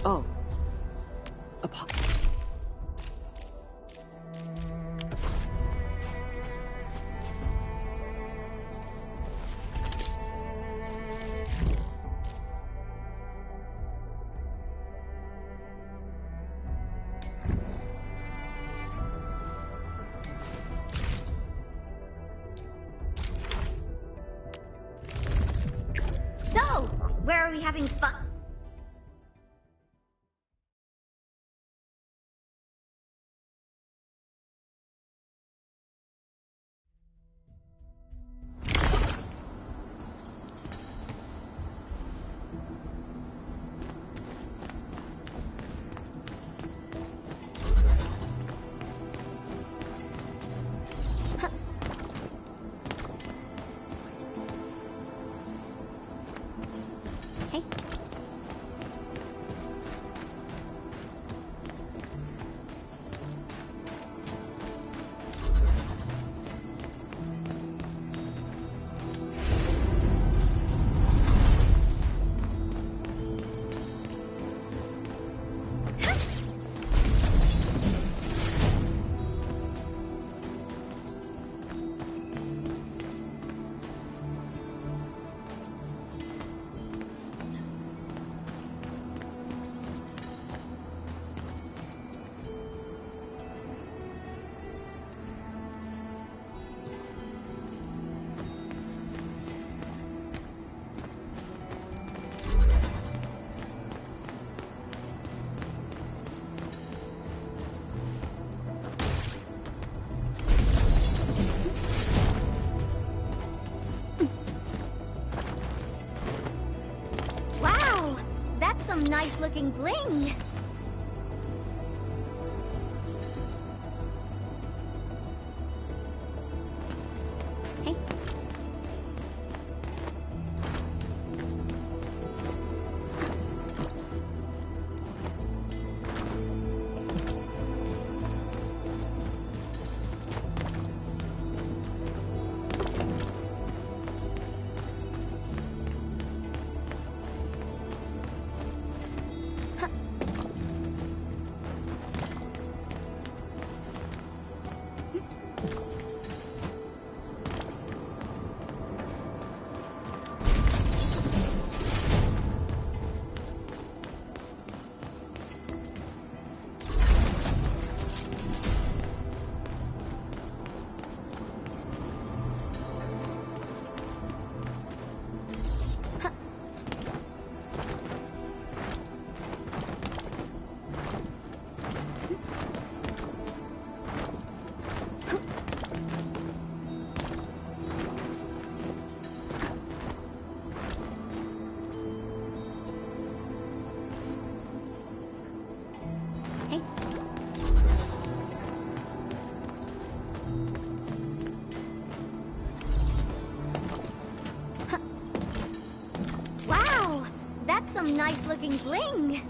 Oh. So, where are we having fun? Hey. Wow, that's some nice looking bling. Hey. Hey. Wow, that's some nice looking bling.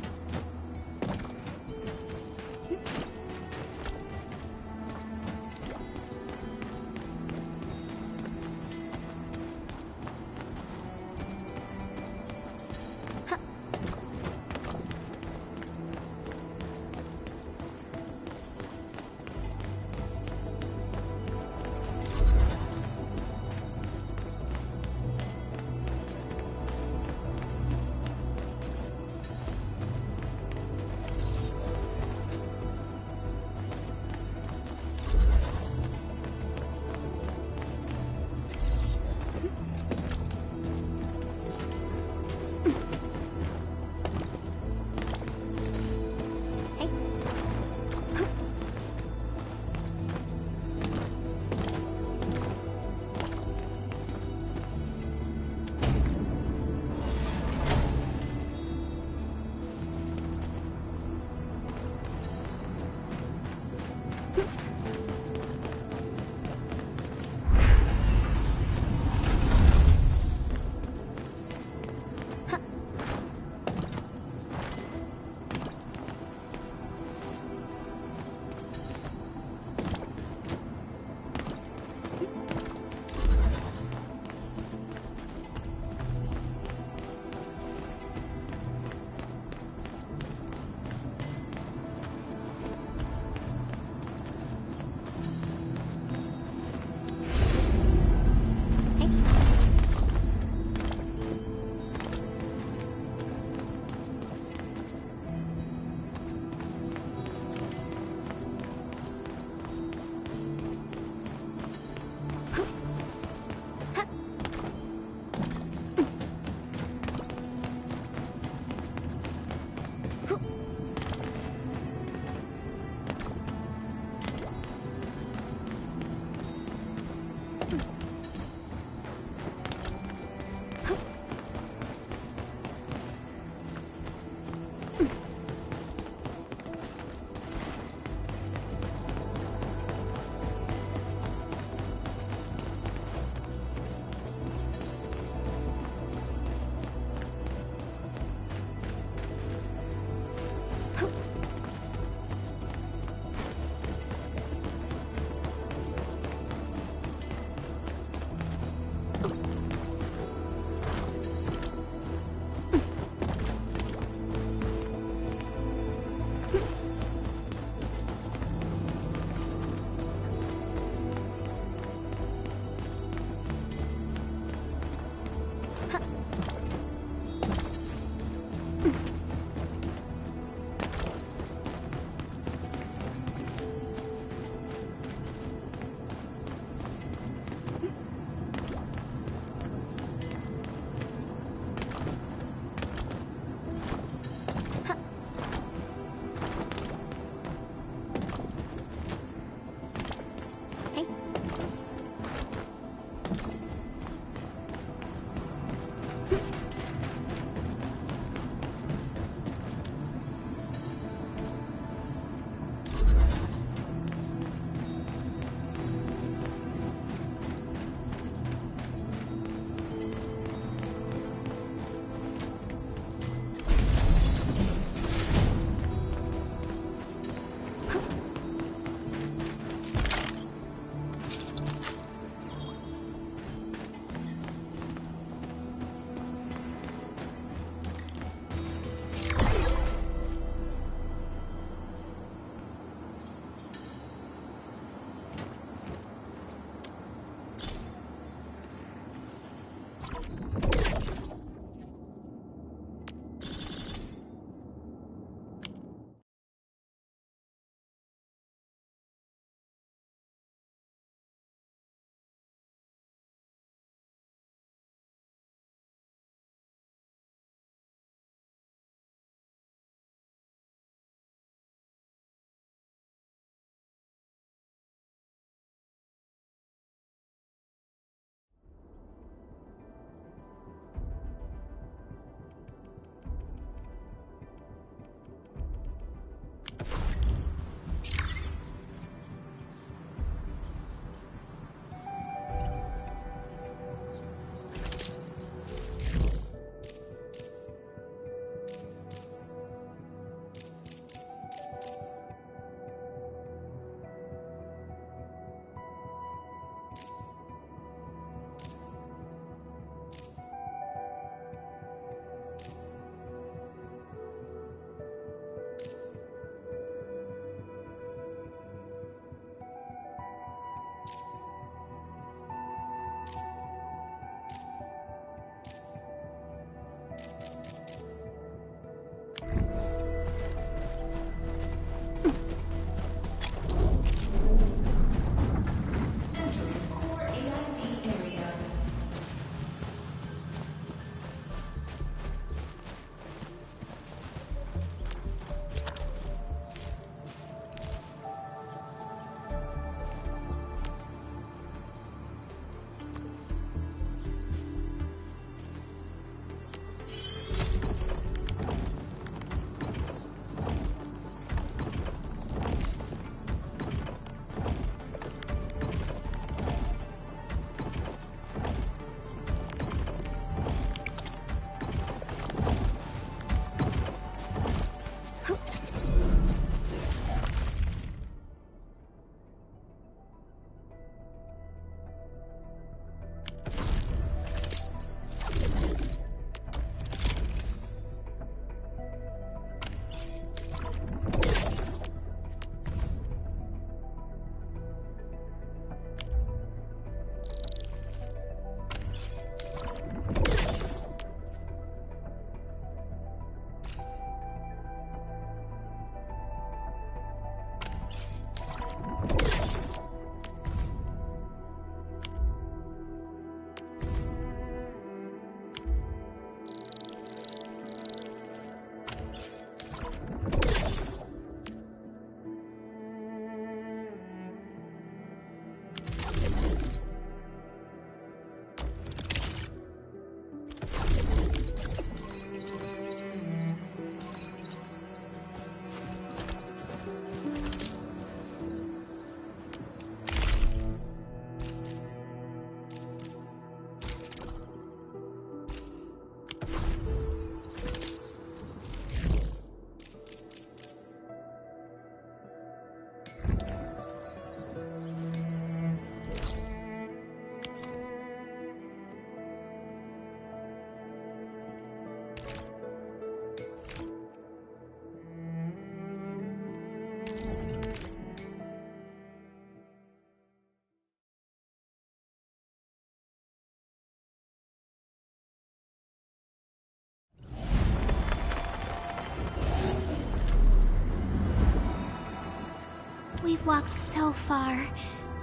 We've walked so far.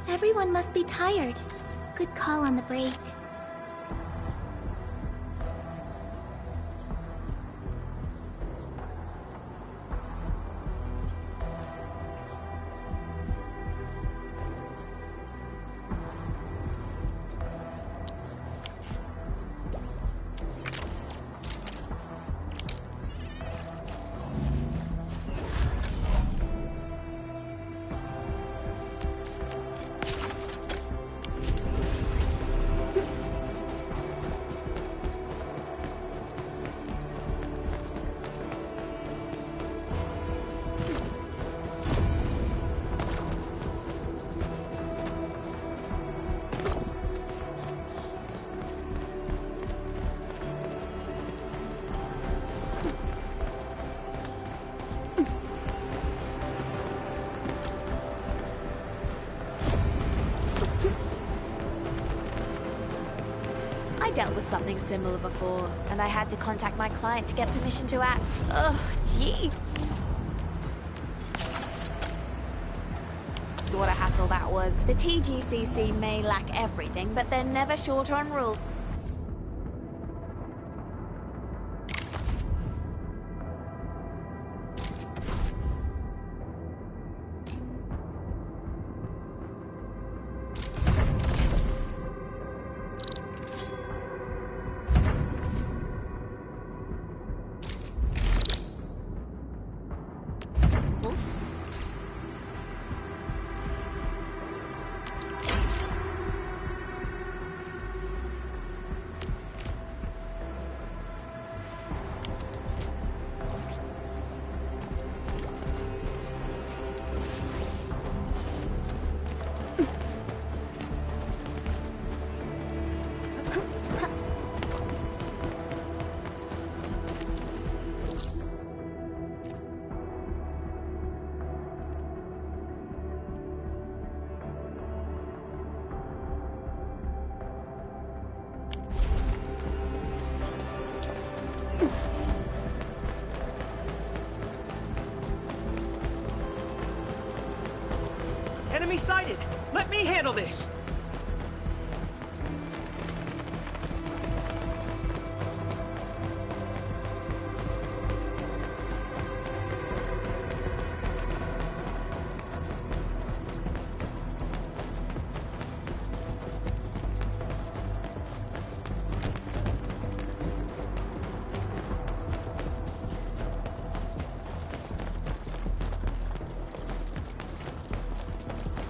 Everyone must be tired. Good call on the break. I dealt with something similar before, and I had to contact my client to get permission to act. Ugh, gee. So what a hassle that was. The TGCC may lack everything, but they're never short on rules. Enemy sighted! Let me handle this!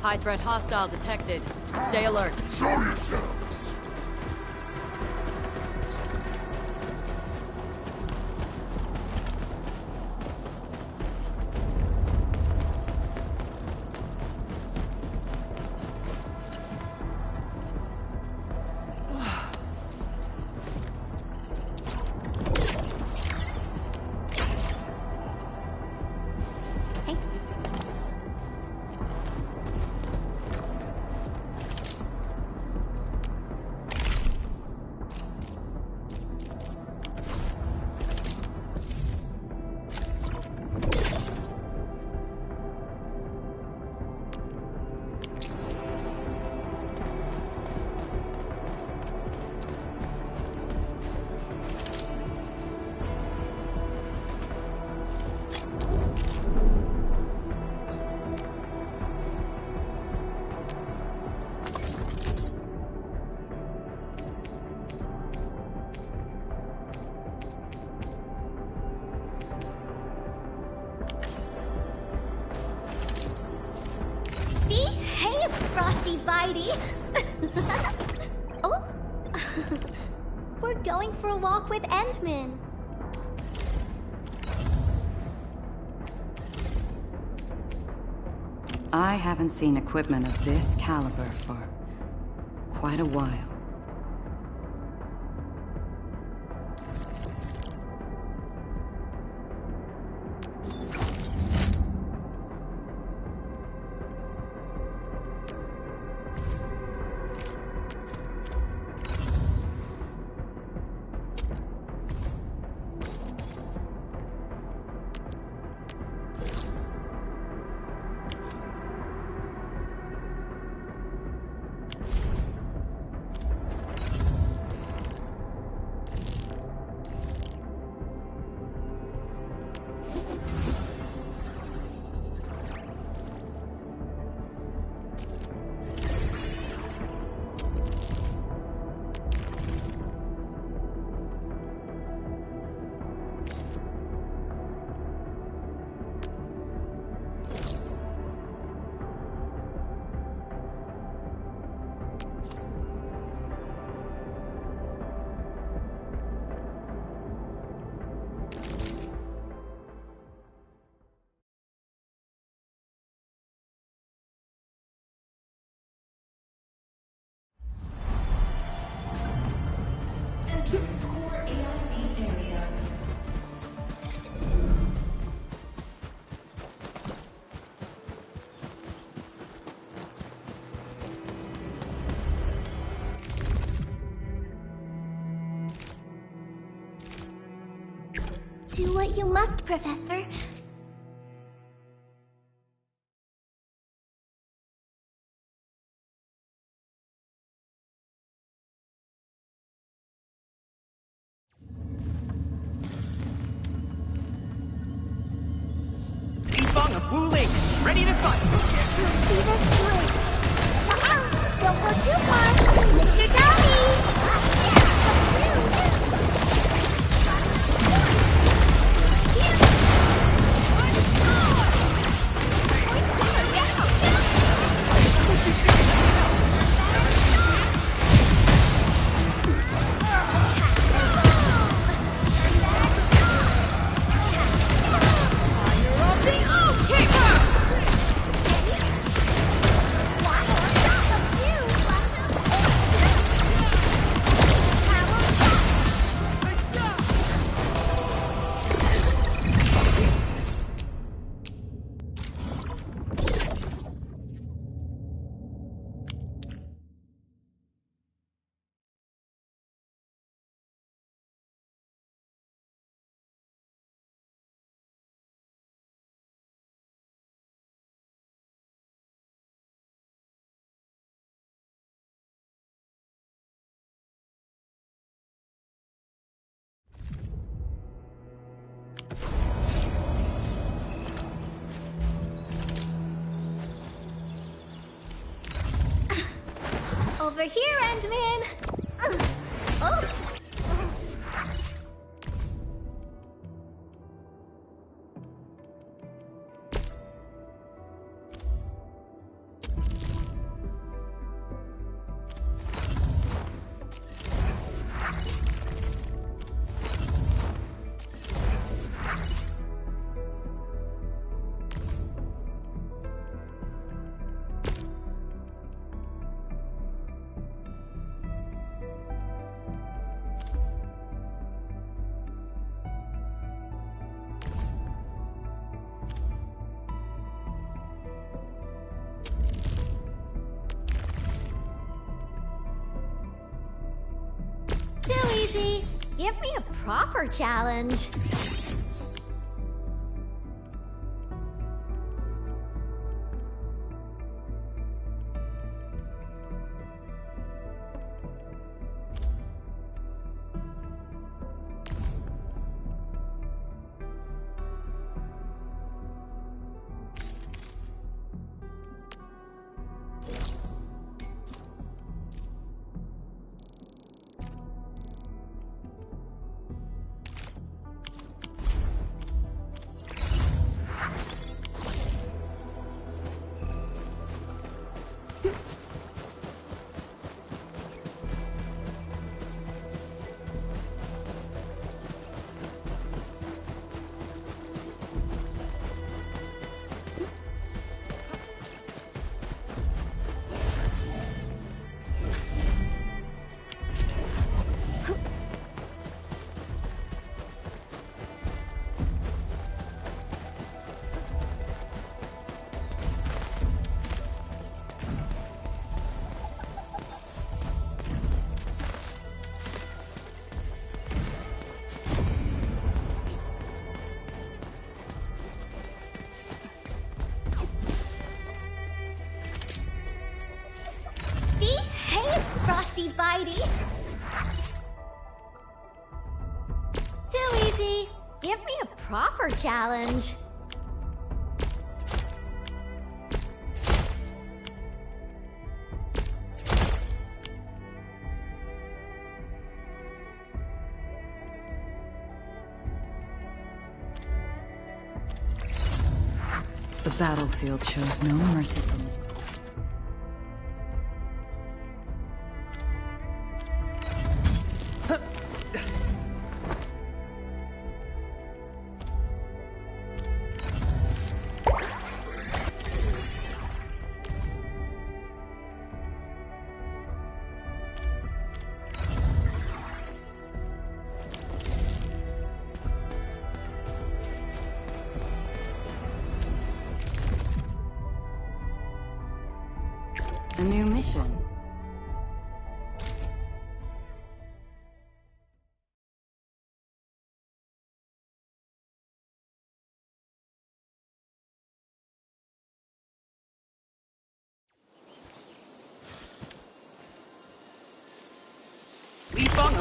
High threat hostile detected. Stay alert. Show yourselves! Frosty Bitey! Oh! We're going for a walk with Endman. I haven't seen equipment of this caliber for quite a while. But you must, Professor. Bong of Wu Ling, ready to fight. We'll see this through. Don't go too far, Mr. Dummy! Over here, Endman! Oh! Too easy. Give me a proper challenge. Frosty Bitey. Too easy. Give me a proper challenge. The battlefield shows no mercy from me. A new mission.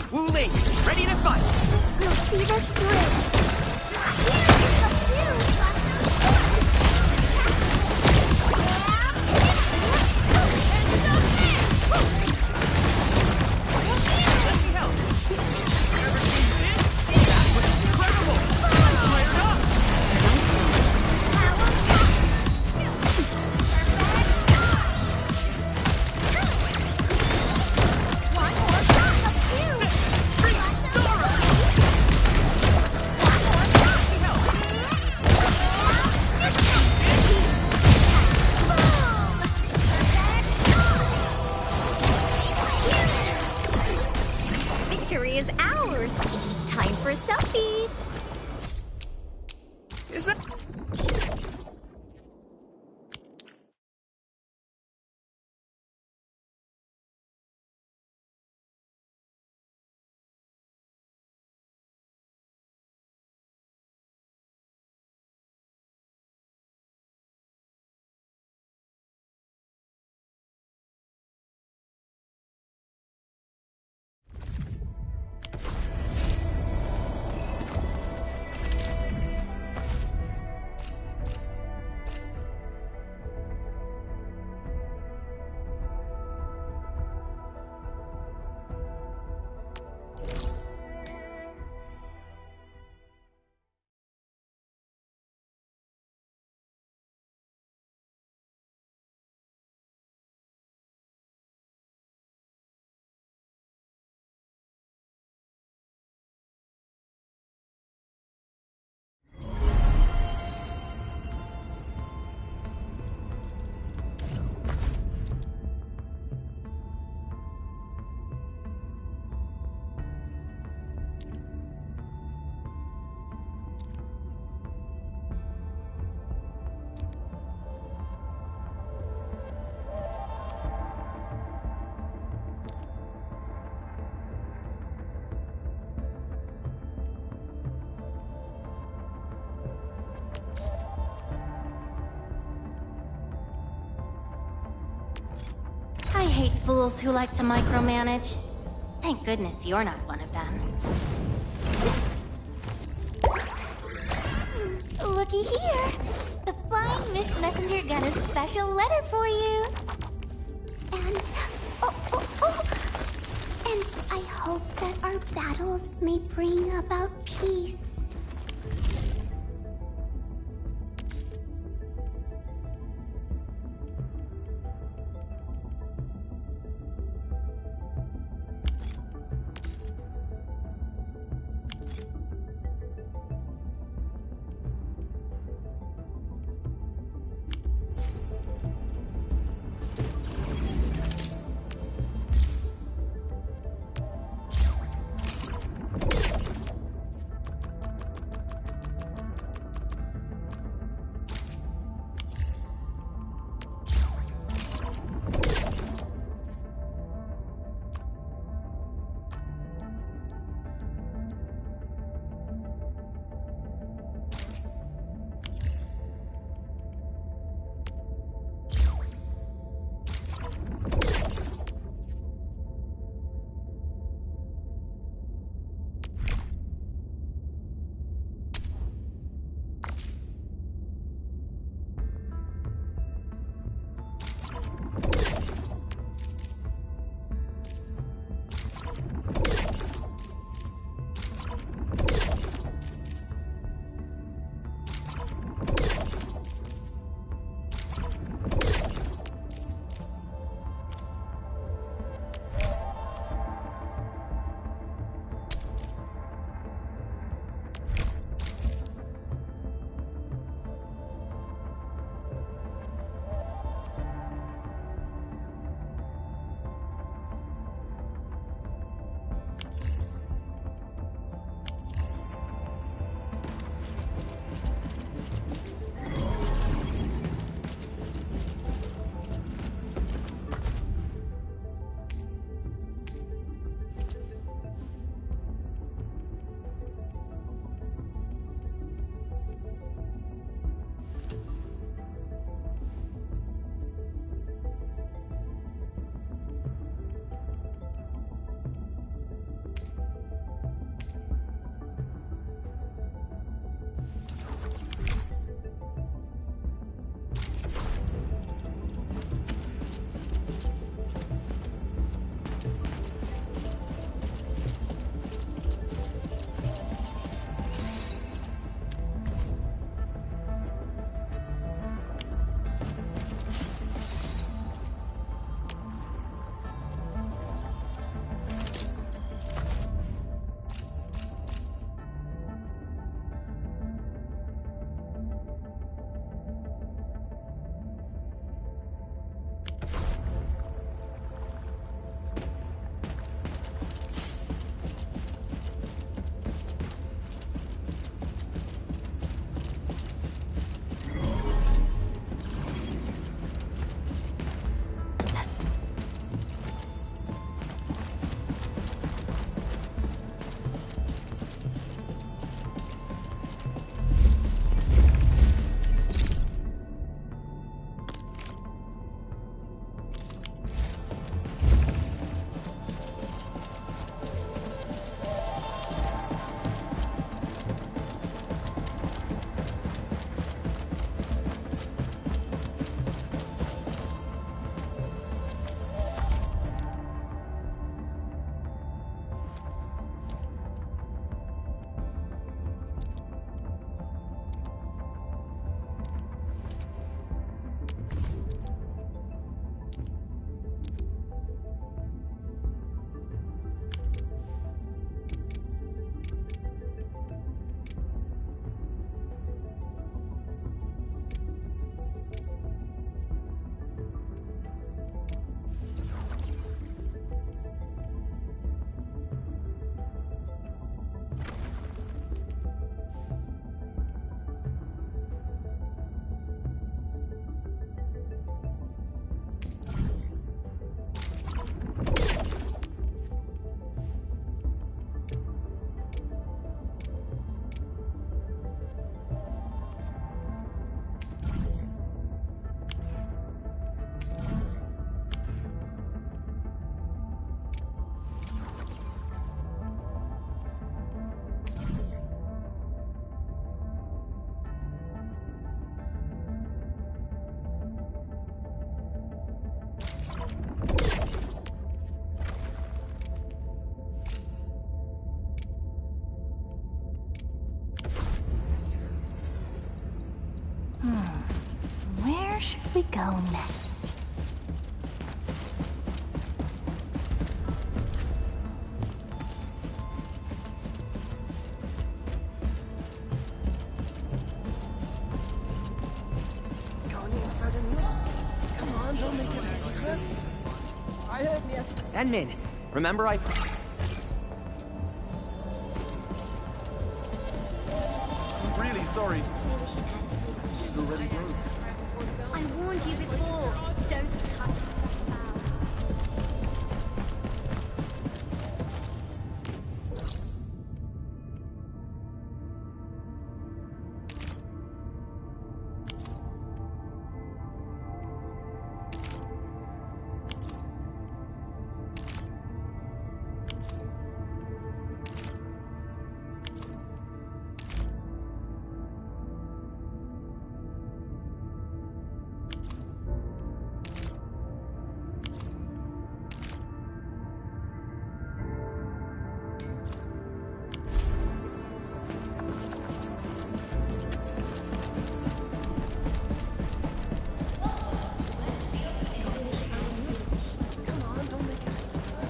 of Wu Ling, ready to fight! We'll see this through. Let me help! Ever seen this? That was incredible! Fired up! Victory is ours. Time for a selfie. Is that... I hate fools who like to micromanage. Thank goodness you're not one of them. Looky here. The Flying Mist Messenger got a special letter for you. And... And I hope that our battles may bring about peace. Where should we go next? Got any insider news? Come on, don't make it a secret. I heard yes. Admin, remember I... Really sorry. She's already broke. I warned you before. Don't touch the bow. Come on, don't make it a secret.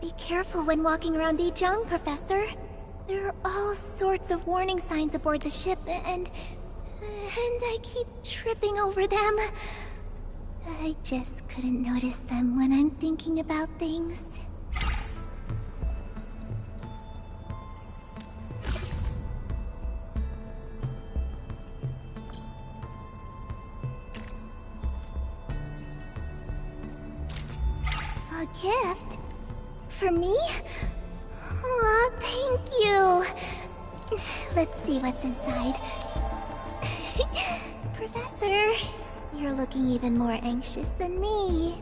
Be careful when walking around Dijiang, Professor. There are all sorts of warning signs aboard the ship, and I keep tripping over them. I just couldn't notice them when I'm thinking about things. A gift? For me? Aw, thank you. Let's see what's inside. Professor, you're looking even more anxious than me.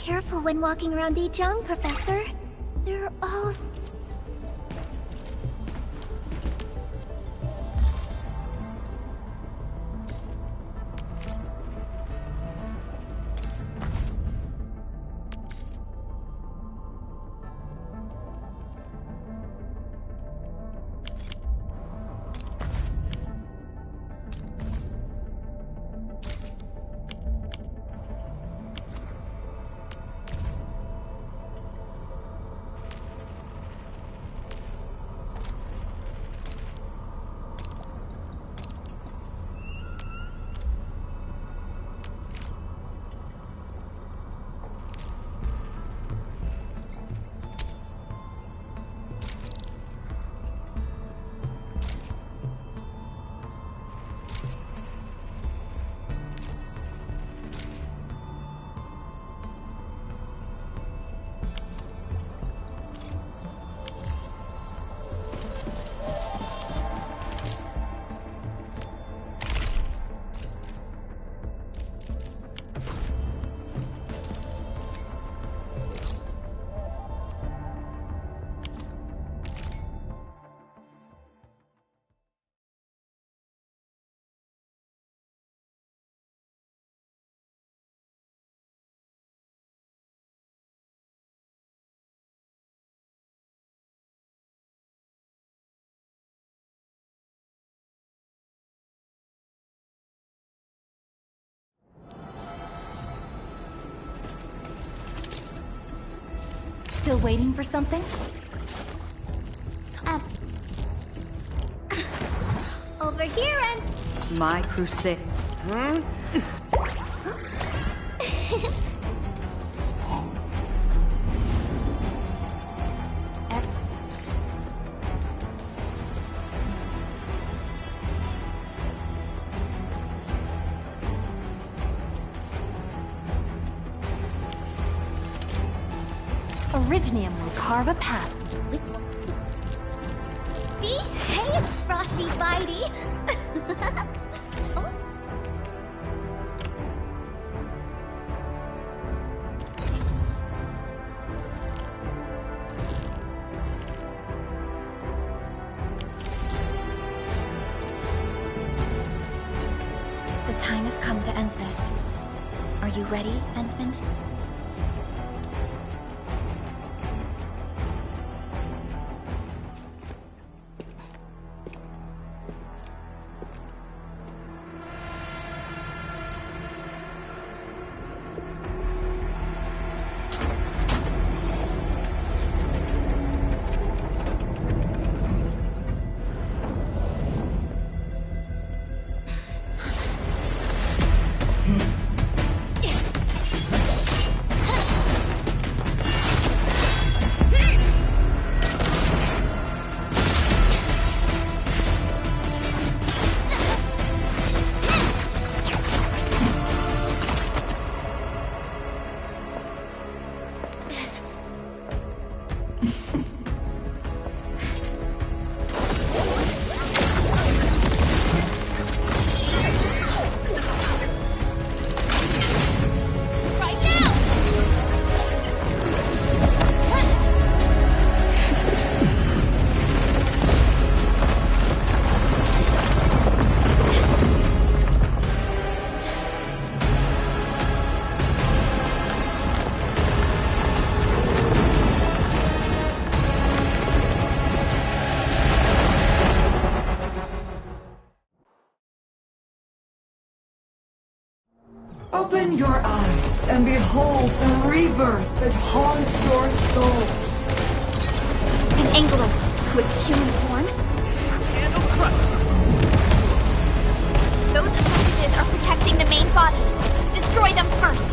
careful when walking around Dijiang, Professor. They're all... Still waiting for something? Over here and... My crusade. Originium will carve a path. Hey, Frosty Bitey! Oh. The time has come to end this. Are you ready, Endman? Open your eyes and behold the rebirth that haunts your soul. An Angelos with human form? Handle crushed. Those appendages are protecting the main body. Destroy them first.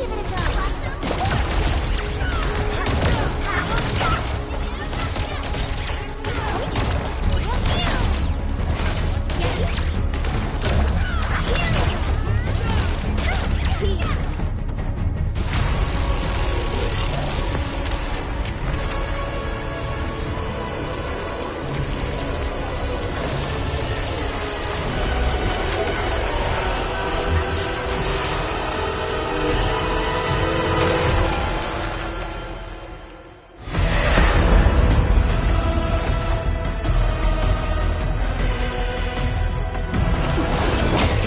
Give it a go.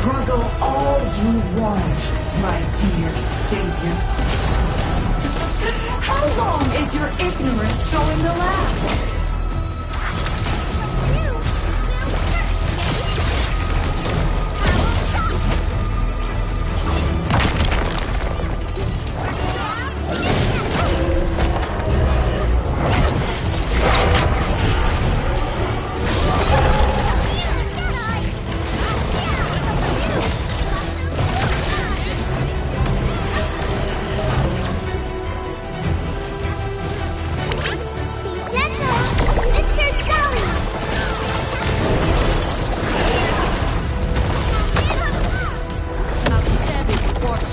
Struggle all you want, my dear savior. How long is your ignorance going to last? Outstanding work.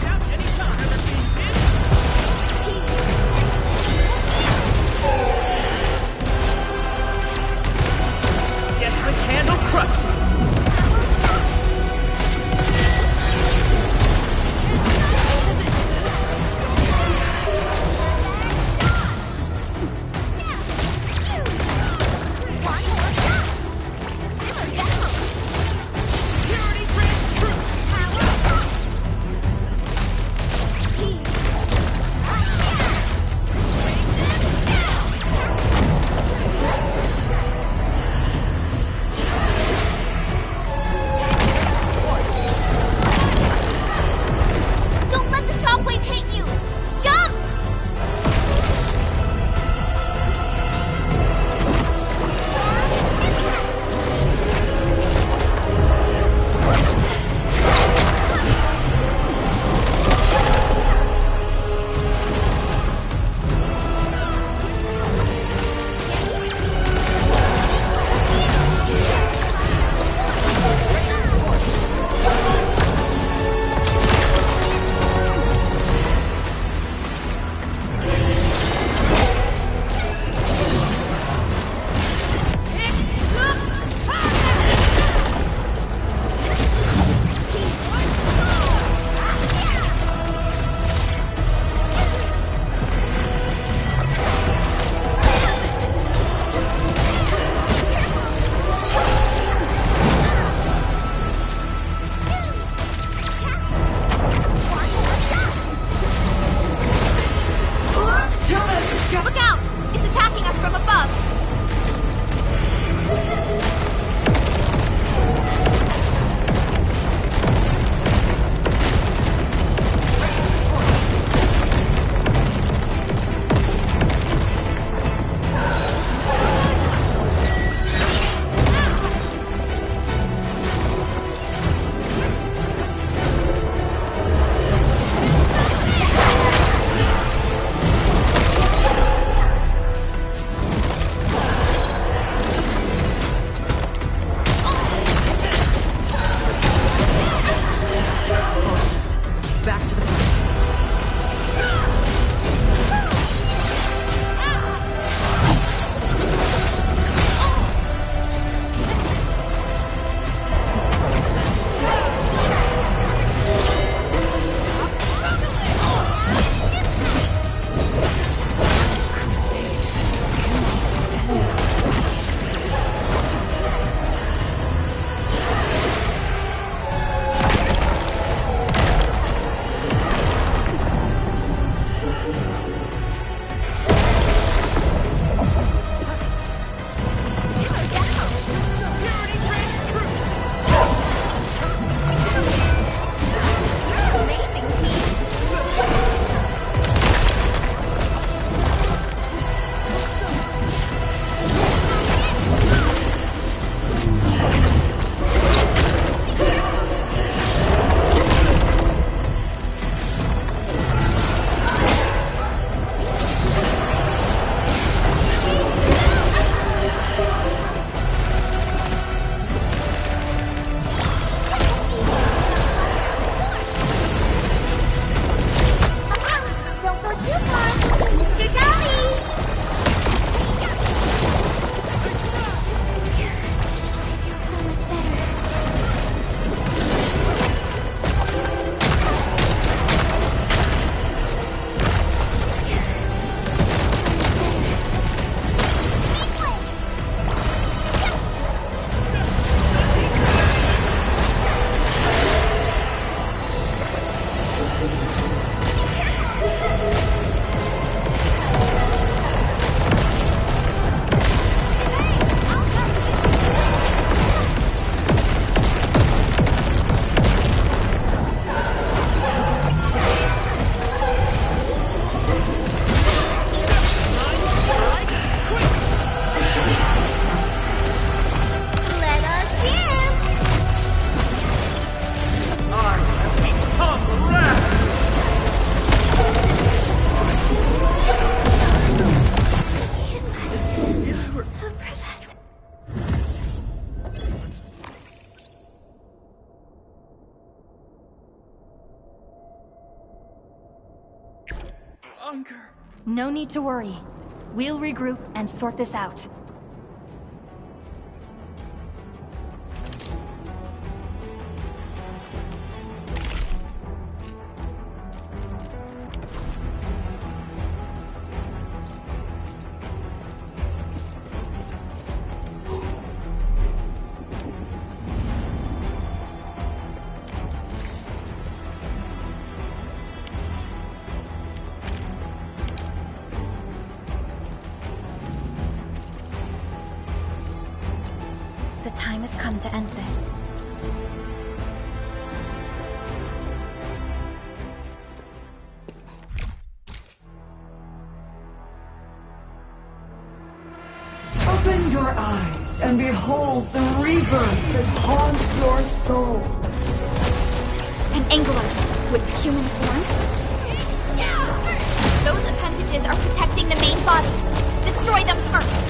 Out anytime. Ever seen this? Guess which hand will crush you? Security trans true. stronger. No need to worry. We'll regroup and sort this out. The time has come to end this. Open your eyes and behold the rebirth that haunts your soul. An Angelus with human form? Those appendages are protecting the main body. Destroy them first.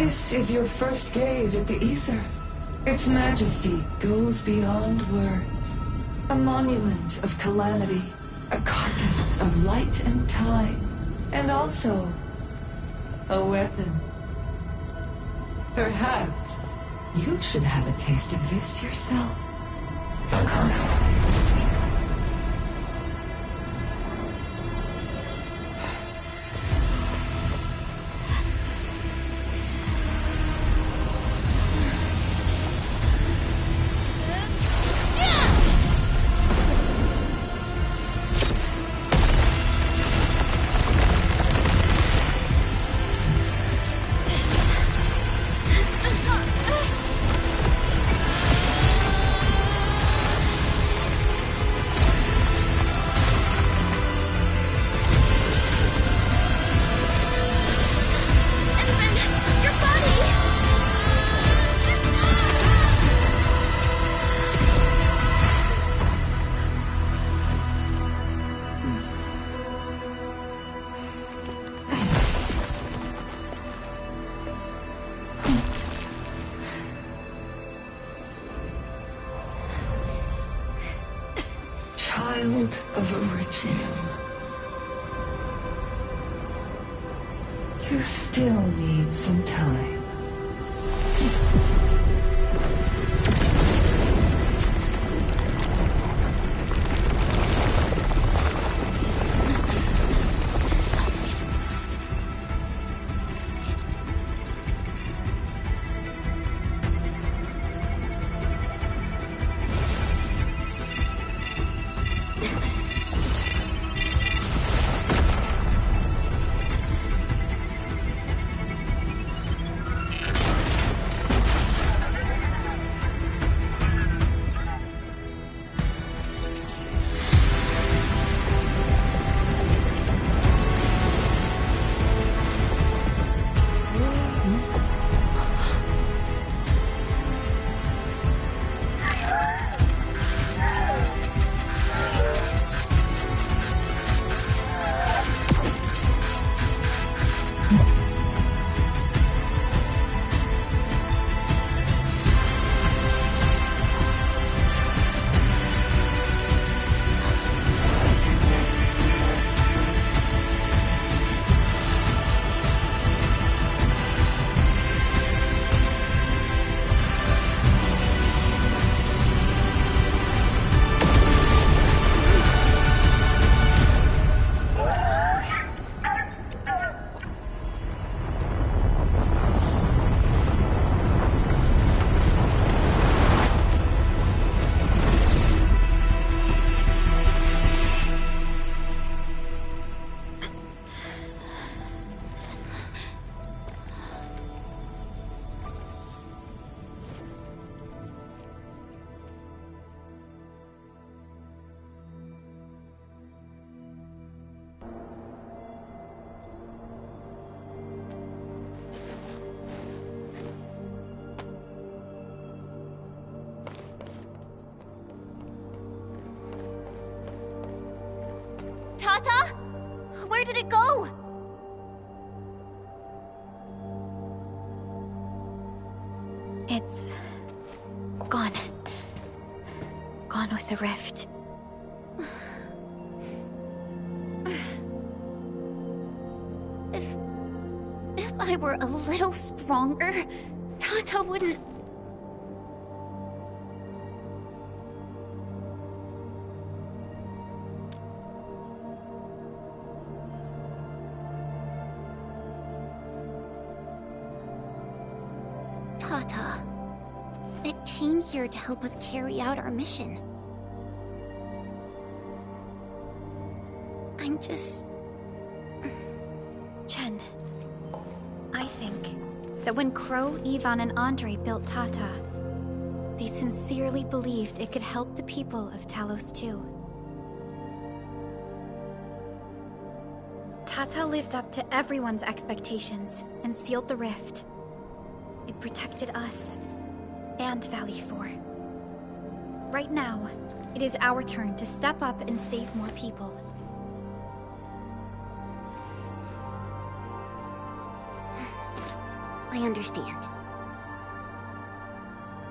This is your first gaze at the ether. Its majesty goes beyond words. A monument of calamity, a carcass of light and time, and also a weapon. Perhaps you should have a taste of this yourself, Sakana. Child of Originum. You still need some time. Tata? Where did it go? It's gone. Gone with the rift. If I were a little stronger, Tata wouldn't... Tata, it came here to help us carry out our mission. I'm just... Chen, I think that when Crow, Ivan, and Andre built Tata, they sincerely believed it could help the people of Talos too. Tata lived up to everyone's expectations and sealed the rift. It protected us and Valley 4. Right now, it is our turn to step up and save more people. I understand.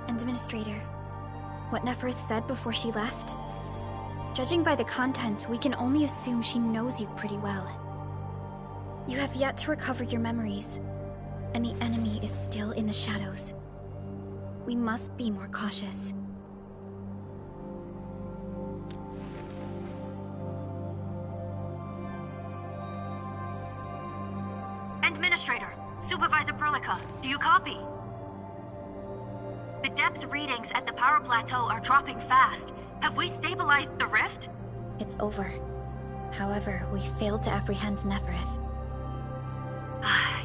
Administrator, what Neferth said before she left? Judging by the content, we can only assume she knows you pretty well. You have yet to recover your memories, and the enemy is still in the shadows. We must be more cautious. Administrator, Supervisor Perlica, do you copy? The depth readings at the power plateau are dropping fast. Have we stabilized the rift? It's over. However, we failed to apprehend Neferth.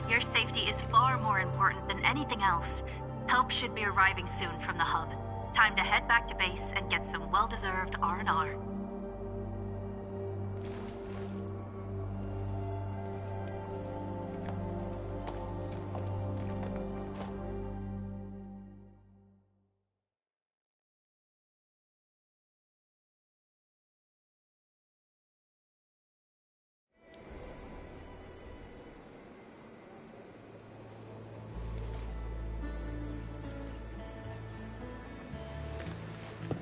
Your safety is far more important than anything else. Help should be arriving soon from the hub. Time to head back to base and get some well-deserved R&R.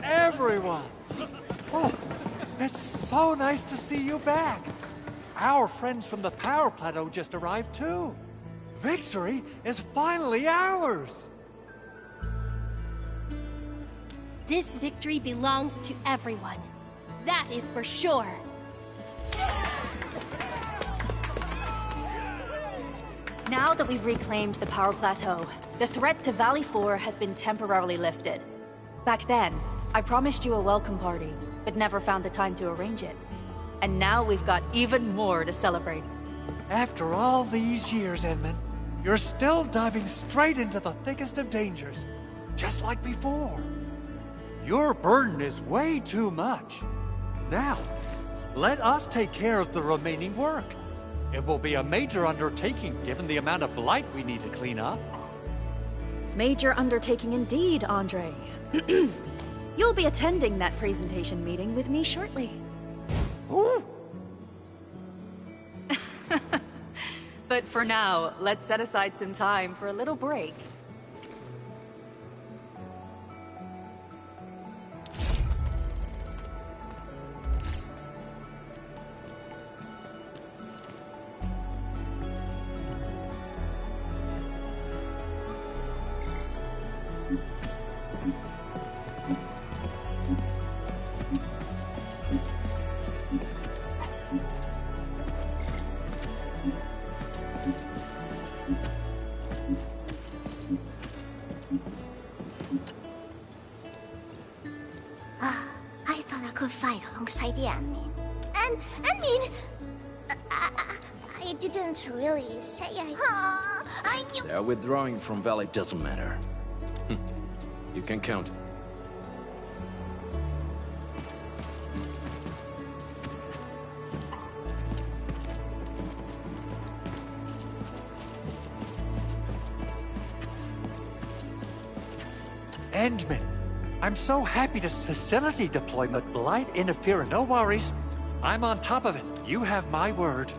Everyone! Oh, it's so nice to see you back. Our friends from the power plateau just arrived too. Victory is finally ours! This victory belongs to everyone. That is for sure. Now that we've reclaimed the power plateau, the threat to Valley 4 has been temporarily lifted. Back then, I promised you a welcome party, but never found the time to arrange it. And now we've got even more to celebrate. After all these years, Edmund, you're still diving straight into the thickest of dangers, just like before. Your burden is way too much. Now, let us take care of the remaining work. It will be a major undertaking given the amount of blight we need to clean up. Major undertaking indeed, Andre. You'll be attending that presentation meeting with me shortly. Ooh. But for now, let's set aside some time for a little break. I thought I could fight alongside the admin. And admin, I didn't really say I knew. They're withdrawing from Valley, doesn't matter. You can count. Endman, I'm so happy to facility deployment, blight, interfere, no worries. I'm on top of it. You have my word.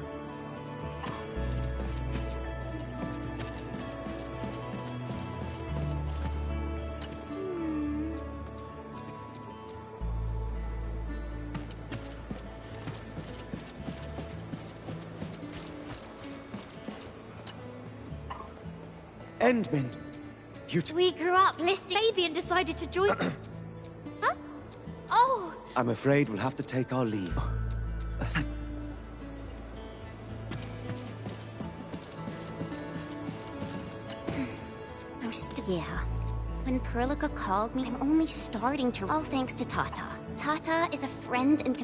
Endman, We grew up listening baby and decided to join. Huh? Oh. I'm afraid we'll have to take our leave. Yeah. When Perlica called me, I'm only starting to. All thanks to Tata. Tata is a friend and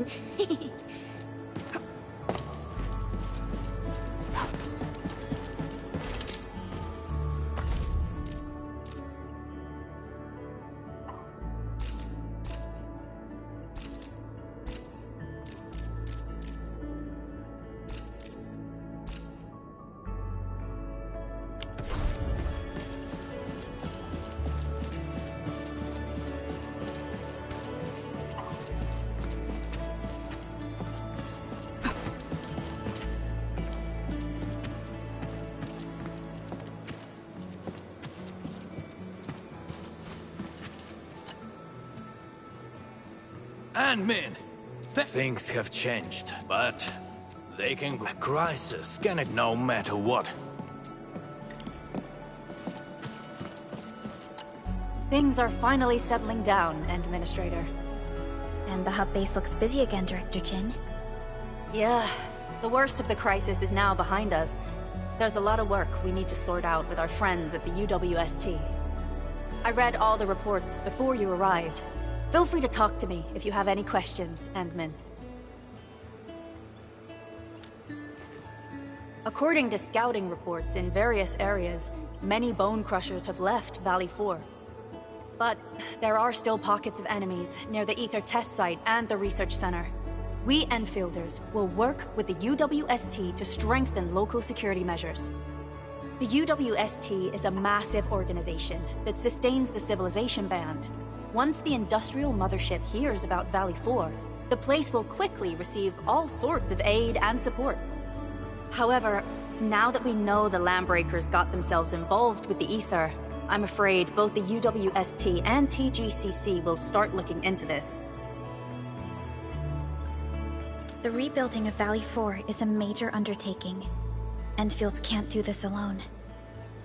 Landmin! Things have changed, but they can... A crisis can it no matter what. Things are finally settling down, Administrator. And the hub base looks busy again, Director Jin. Yeah, the worst of the crisis is now behind us. There's a lot of work we need to sort out with our friends at the UWST. I read all the reports before you arrived. Feel free to talk to me if you have any questions, Endman. According to scouting reports in various areas, many bone crushers have left Valley 4. But there are still pockets of enemies near the Ether test site and the research center. We Endfielders will work with the UWST to strengthen local security measures. The UWST is a massive organization that sustains the Civilization Band. Once the industrial mothership hears about Valley 4, the place will quickly receive all sorts of aid and support. However, now that we know the Landbreakers got themselves involved with the Ether, I'm afraid both the UWST and TGCC will start looking into this. The rebuilding of Valley 4 is a major undertaking. Endfields can't do this alone.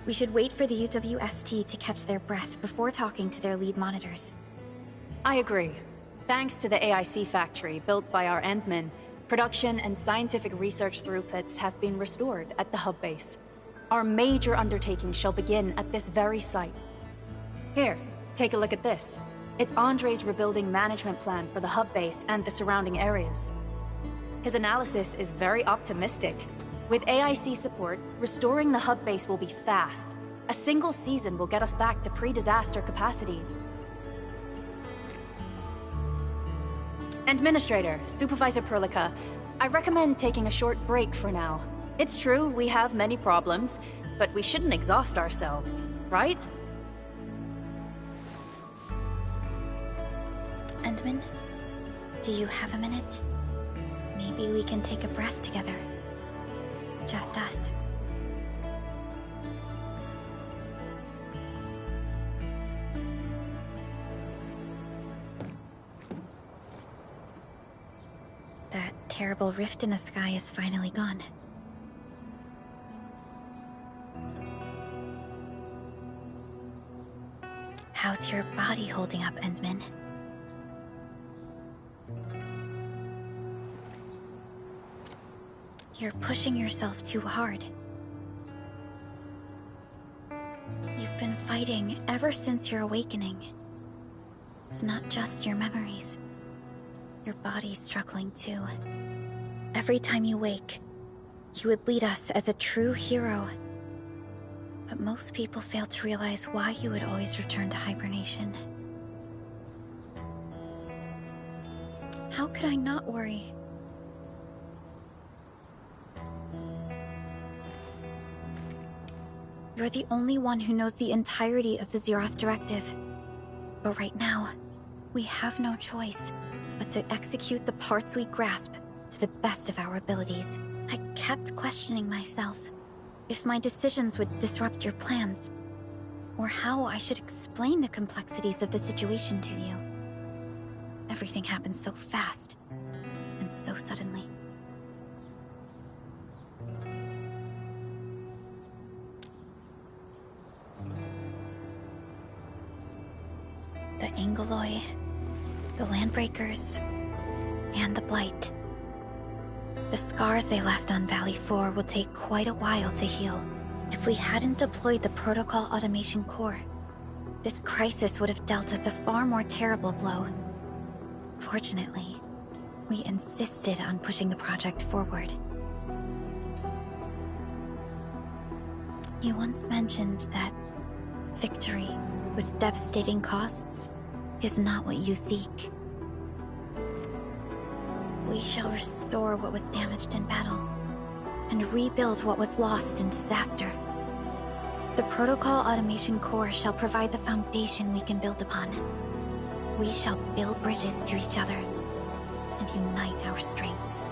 We should wait for the UWST to catch their breath before talking to their lead monitors. I agree. Thanks to the AIC factory built by our Endmen, production and scientific research throughputs have been restored at the hub base. Our major undertaking shall begin at this very site. Here, take a look at this. It's Andre's rebuilding management plan for the hub base and the surrounding areas. His analysis is very optimistic. With AIC support, restoring the hub base will be fast. A single season will get us back to pre-disaster capacities. Administrator, Supervisor Perlica, I recommend taking a short break for now. It's true, we have many problems, but we shouldn't exhaust ourselves, right? Endman, do you have a minute? Maybe we can take a breath together. Just us. That terrible rift in the sky is finally gone. How's your body holding up, Endman? You're pushing yourself too hard. You've been fighting ever since your awakening. It's not just your memories. Your body's struggling too. Every time you wake, you would lead us as a true hero. But most people fail to realize why you would always return to hibernation. How could I not worry? You're the only one who knows the entirety of the Zeroth Directive. But right now, we have no choice but to execute the parts we grasp to the best of our abilities. I kept questioning myself if my decisions would disrupt your plans, or how I should explain the complexities of the situation to you. Everything happened so fast, and so suddenly. The Angoloi, the Landbreakers, and the Blight. The scars they left on Valley 4 will take quite a while to heal. If we hadn't deployed the Protocol Automation Core, this crisis would have dealt us a far more terrible blow. Fortunately, we insisted on pushing the project forward. You once mentioned that victory with devastating costs is not what you seek. We shall restore what was damaged in battle, and rebuild what was lost in disaster. The Protocol Automation Core shall provide the foundation we can build upon. We shall build bridges to each other, and unite our strengths.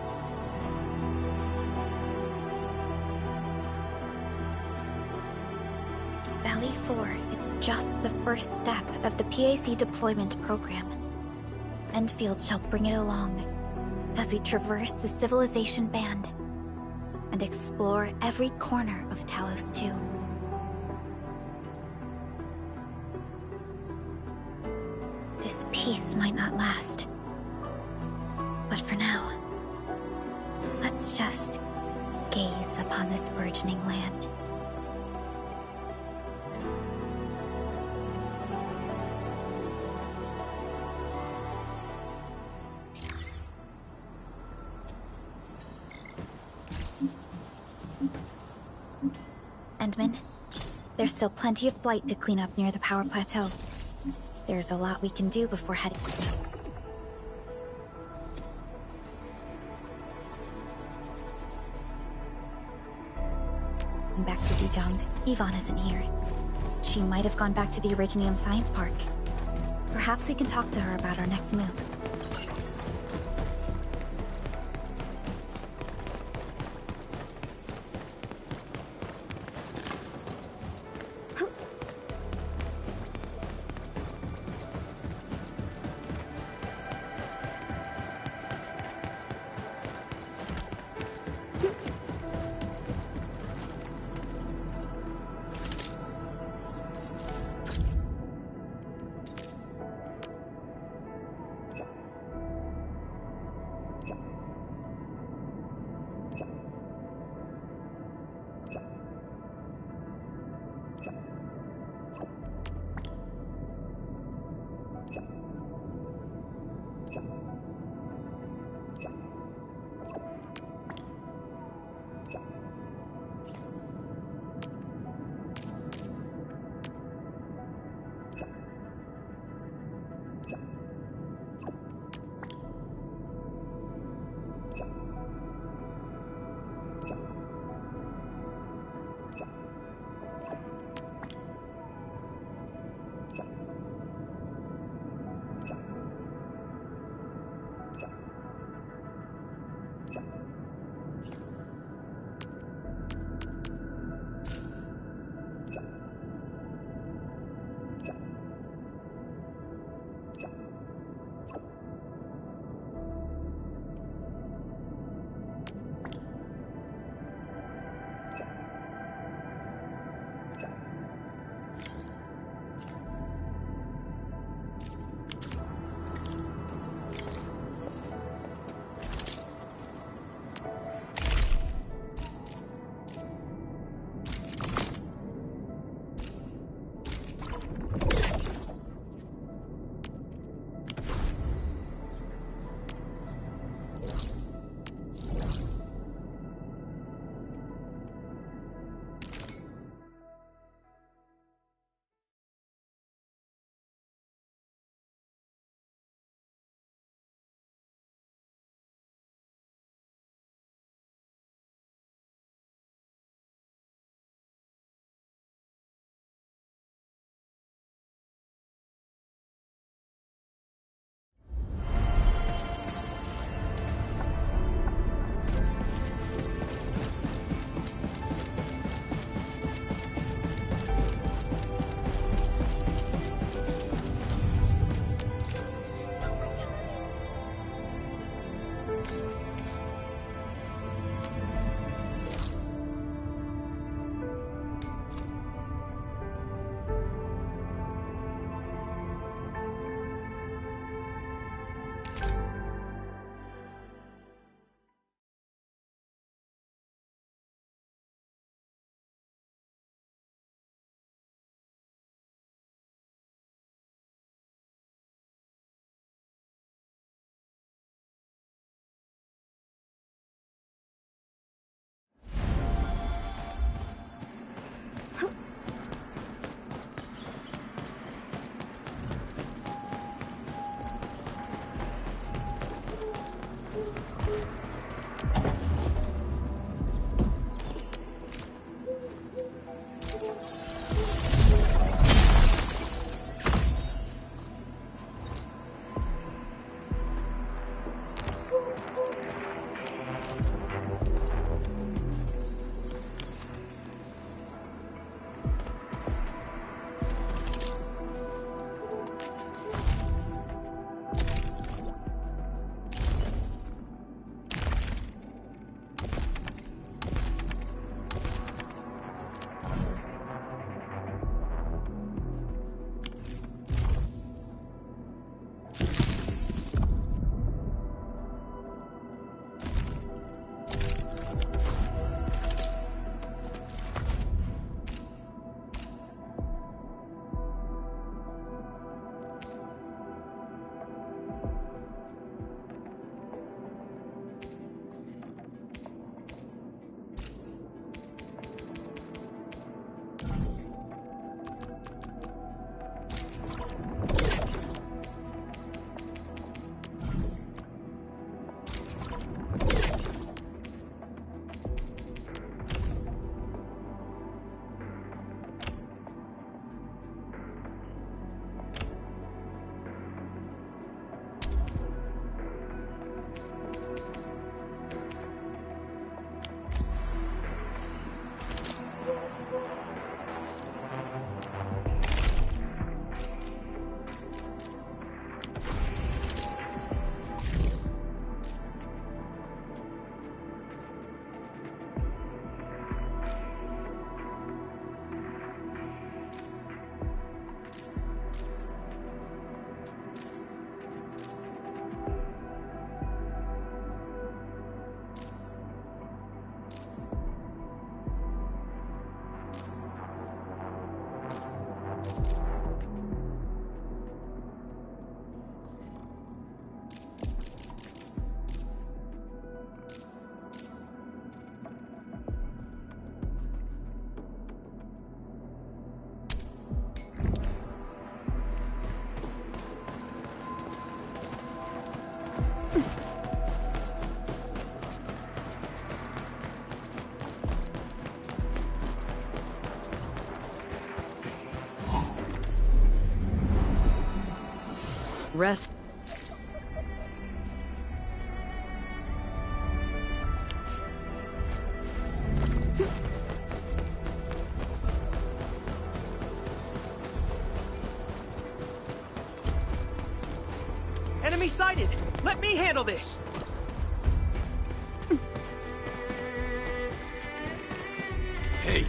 Valley 4 is just the first step of the PAC deployment program. Endfiled shall bring it along as we traverse the civilization band and explore every corner of Talos 2. This peace might not last, but for now, let's just gaze upon this burgeoning land. Endman, there's still plenty of blight to clean up near the power plateau. There's a lot we can do before heading. Back to Dijong. Yvonne isn't here. She might have gone back to the Originium Science Park. Perhaps we can talk to her about our next move. rest. Enemy sighted! Let me handle this! Hey.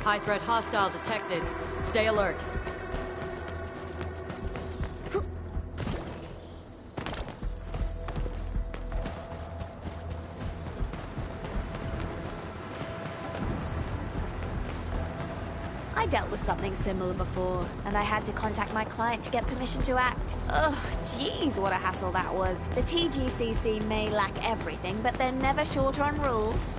High threat hostile detected. Stay alert. I dealt with something similar before, and I had to contact my client to get permission to act. Ugh, jeez, what a hassle that was. The TGCC may lack everything, but they're never short on rules.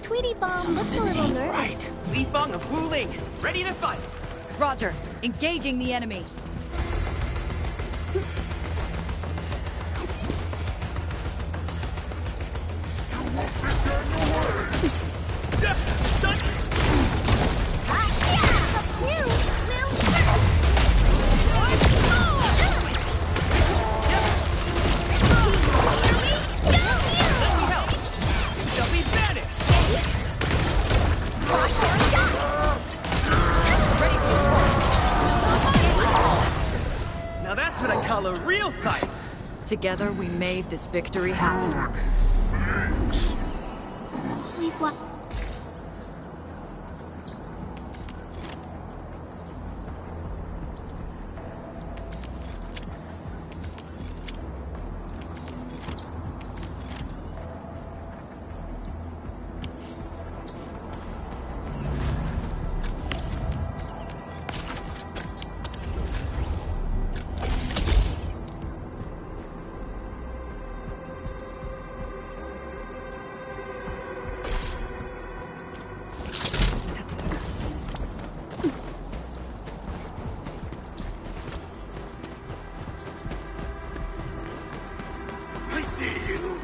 Tweety Bomb looks a little nervous. Right. Li Feng of Wu Ling, ready to fight. Roger. Engaging the enemy. Shall be banished! a real fight! Together we made this victory happen. We've won. I see you.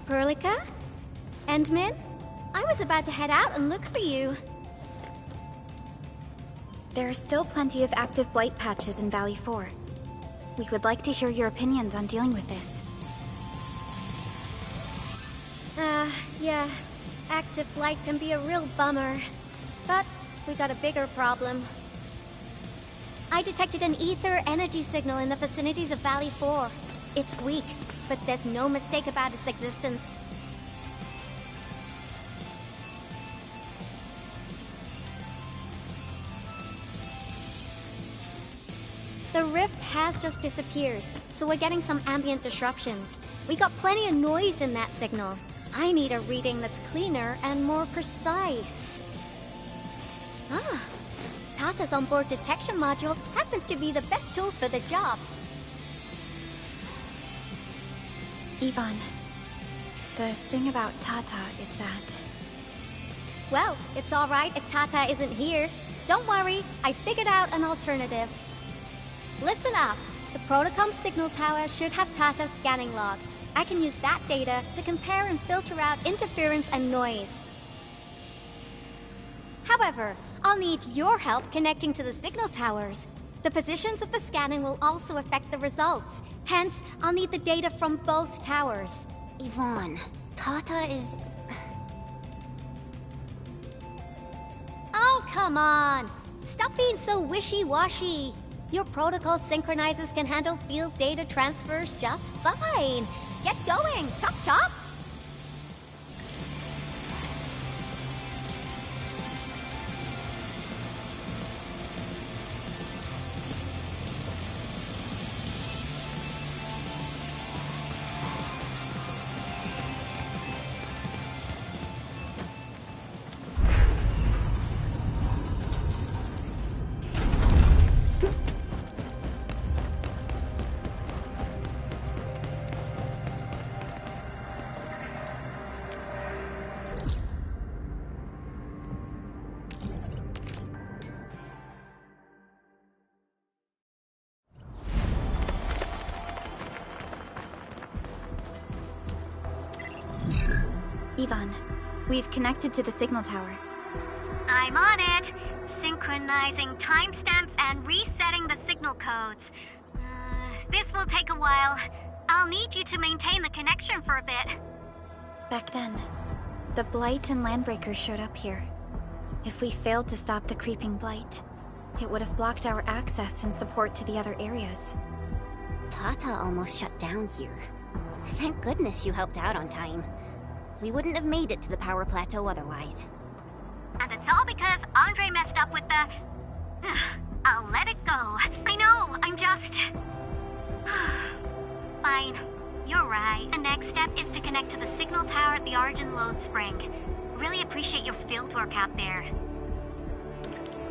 Perlica? Endman? I was about to head out and look for you. There are still plenty of active blight patches in Valley 4. We would like to hear your opinions on dealing with this. Yeah. Active blight can be a real bummer. But we got a bigger problem. I detected an ether energy signal in the vicinities of Valley 4. It's weak, but there's no mistake about its existence. The rift has just disappeared, so we're getting some ambient disruptions. We got plenty of noise in that signal. I need a reading that's cleaner and more precise. Tata's onboard detection module happens to be the best tool for the job. Yvonne, the thing about Tata is that... Well, it's alright if Tata isn't here. Don't worry, I figured out an alternative. Listen up. The Protocom signal tower should have Tata's scanning log. I can use that data to compare and filter out interference and noise. However, I'll need your help connecting to the signal towers. The positions of the scanning will also affect the results. Hence, I'll need the data from both towers. Yvonne, Tata is... Oh, come on! Stop being so wishy-washy. Your protocol synchronizers can handle field data transfers just fine. Get going, chop chop! Ivan, we've connected to the signal tower. I'm on it. Synchronizing timestamps and resetting the signal codes. This will take a while. I'll need you to maintain the connection for a bit. Back then, the Blight and Landbreakers showed up here. If we failed to stop the creeping Blight, it would have blocked our access and support to the other areas. Tata almost shut down here. Thank goodness you helped out on time. We wouldn't have made it to the power plateau otherwise. And it's all because Andre messed up with the... I'll let it go. I know, I'm just... Fine. You're right. The next step is to connect to the signal tower at the Argent Load Spring. Really appreciate your fieldwork out there.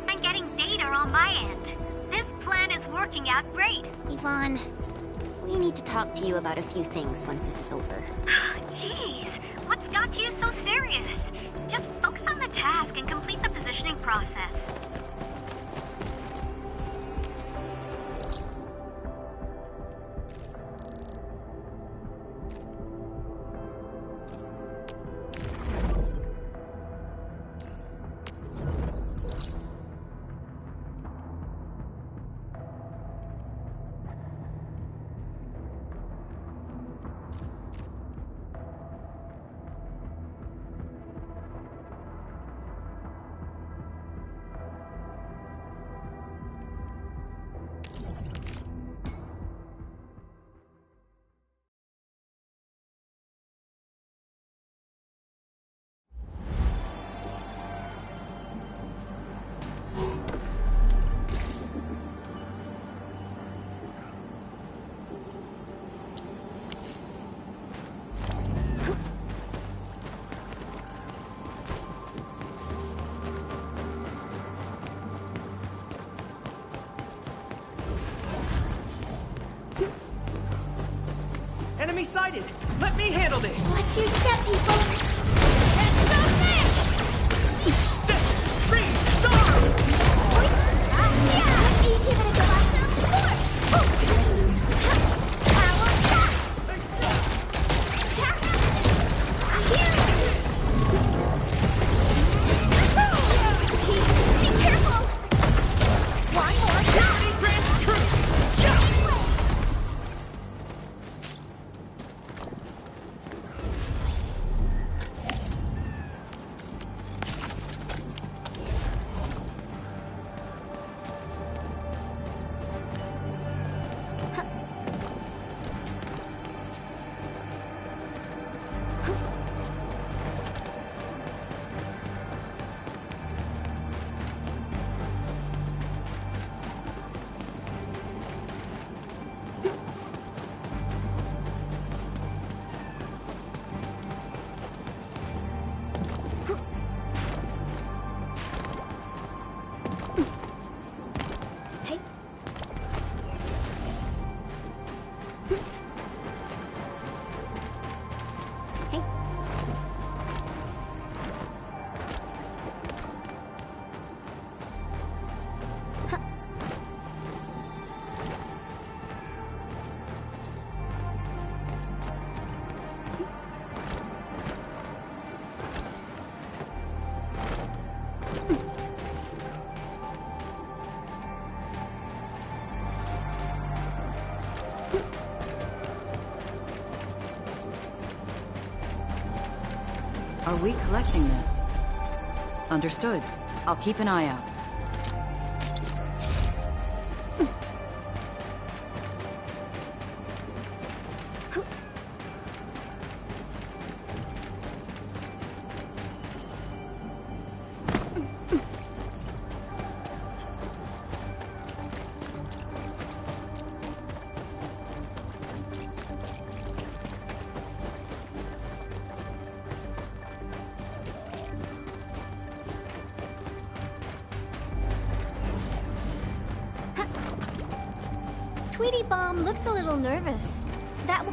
I'm getting data on my end. This plan is working out great. Yvonne, we need to talk to you about a few things once this is over. Jeez, what's got you so serious? Just focus on the task and complete the positioning process. Enemy sighted! Let me handle this! Watch your step, people! Are we collecting this? Understood. I'll keep an eye out. Tweety Bomb looks a little nervous. That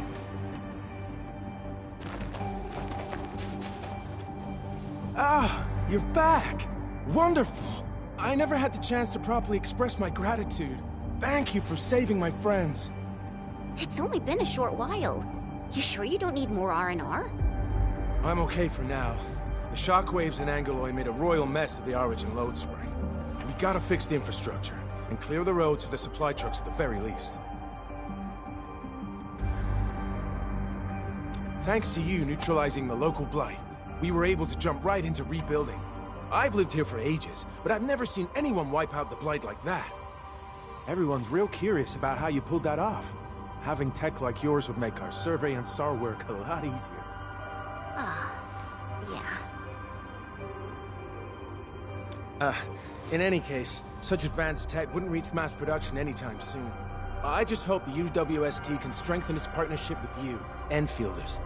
Ah, you're back! Wonderful! I never had the chance to properly express my gratitude. Thank you for saving my friends. It's only been a short while. You sure you don't need more R&R? I'm okay for now. The shockwaves in Angeloy made a royal mess of the Origin load spring. We gotta fix the infrastructure, and clear the roads for the supply trucks at the very least. Thanks to you neutralizing the local blight, we were able to jump right into rebuilding. I've lived here for ages, but I've never seen anyone wipe out the blight like that. Everyone's real curious about how you pulled that off. Having tech like yours would make our survey and SAR work a lot easier. Yeah. In any case, such advanced tech wouldn't reach mass production anytime soon. I just hope the UWST can strengthen its partnership with you, Endfielders.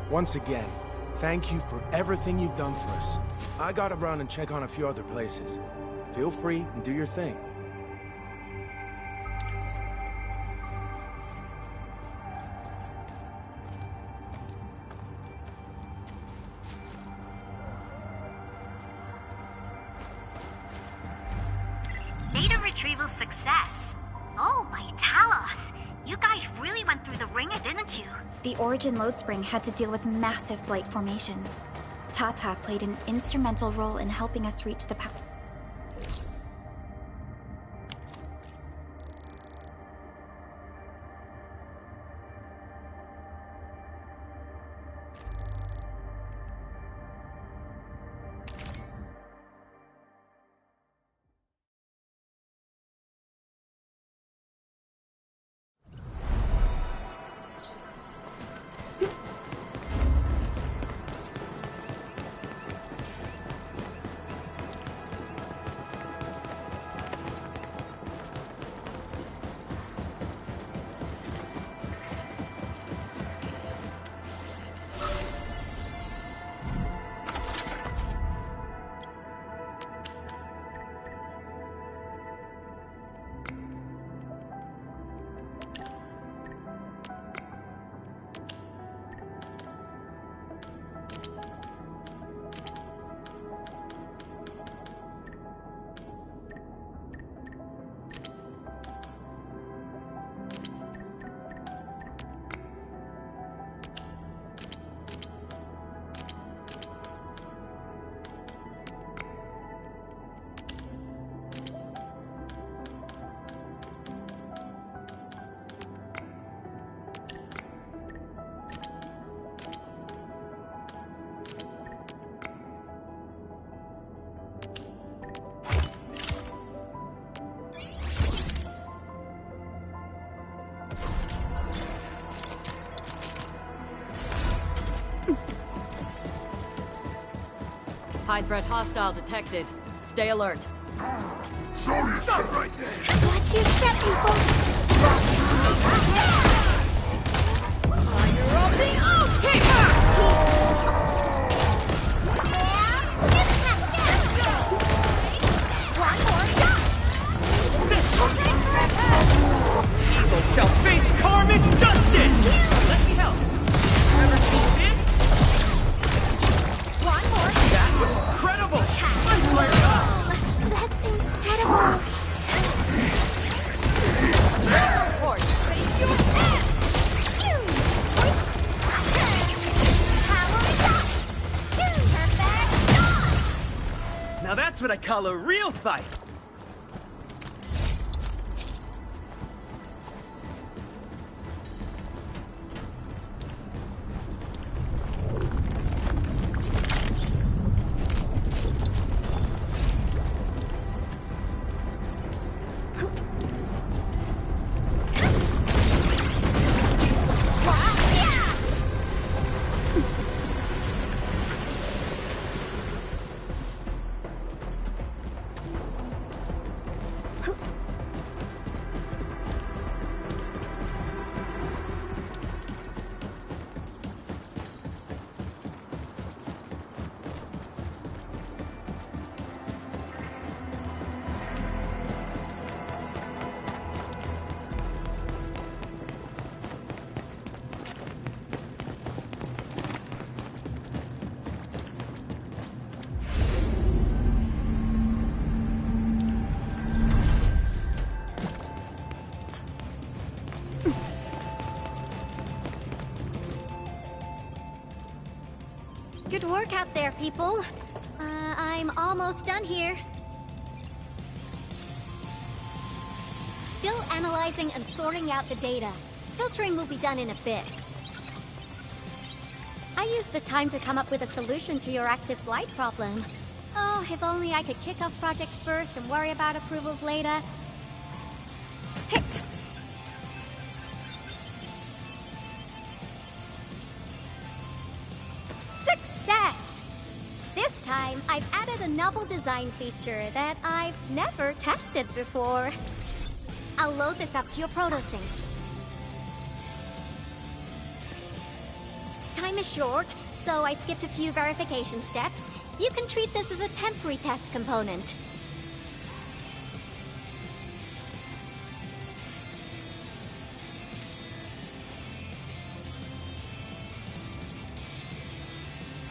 Once again, thank you for everything you've done for us. I gotta run and check on a few other places. Feel free and do your thing. Data retrieval success. Oh, my Talos. You guys really went through the ringer, didn't you? The Origin load spring had to deal with massive blight formations. Tata played an instrumental role in helping us reach the power. High threat hostile detected. Stay alert. Stop right there! Watch your step, people! Fire of the Oathkeeper! One more shot! Evil shall face karmic justice! Let me help. Ever seen this? One more. That was incredible! I'm fired up! That's incredible! Or face your head! Power shot! Perfect shot! Now that's what I call a real fight! Good work out there, people. I'm almost done here. Still analyzing and sorting out the data. Filtering will be done in a bit. I used the time to come up with a solution to your active blight problem. Oh, if only I could kick off projects first and worry about approvals later. Hey. Success! This time, I've added a novel design feature that I've never tested before. I'll load this up to your protosync. Time is short, so I skipped a few verification steps. You can treat this as a temporary test component.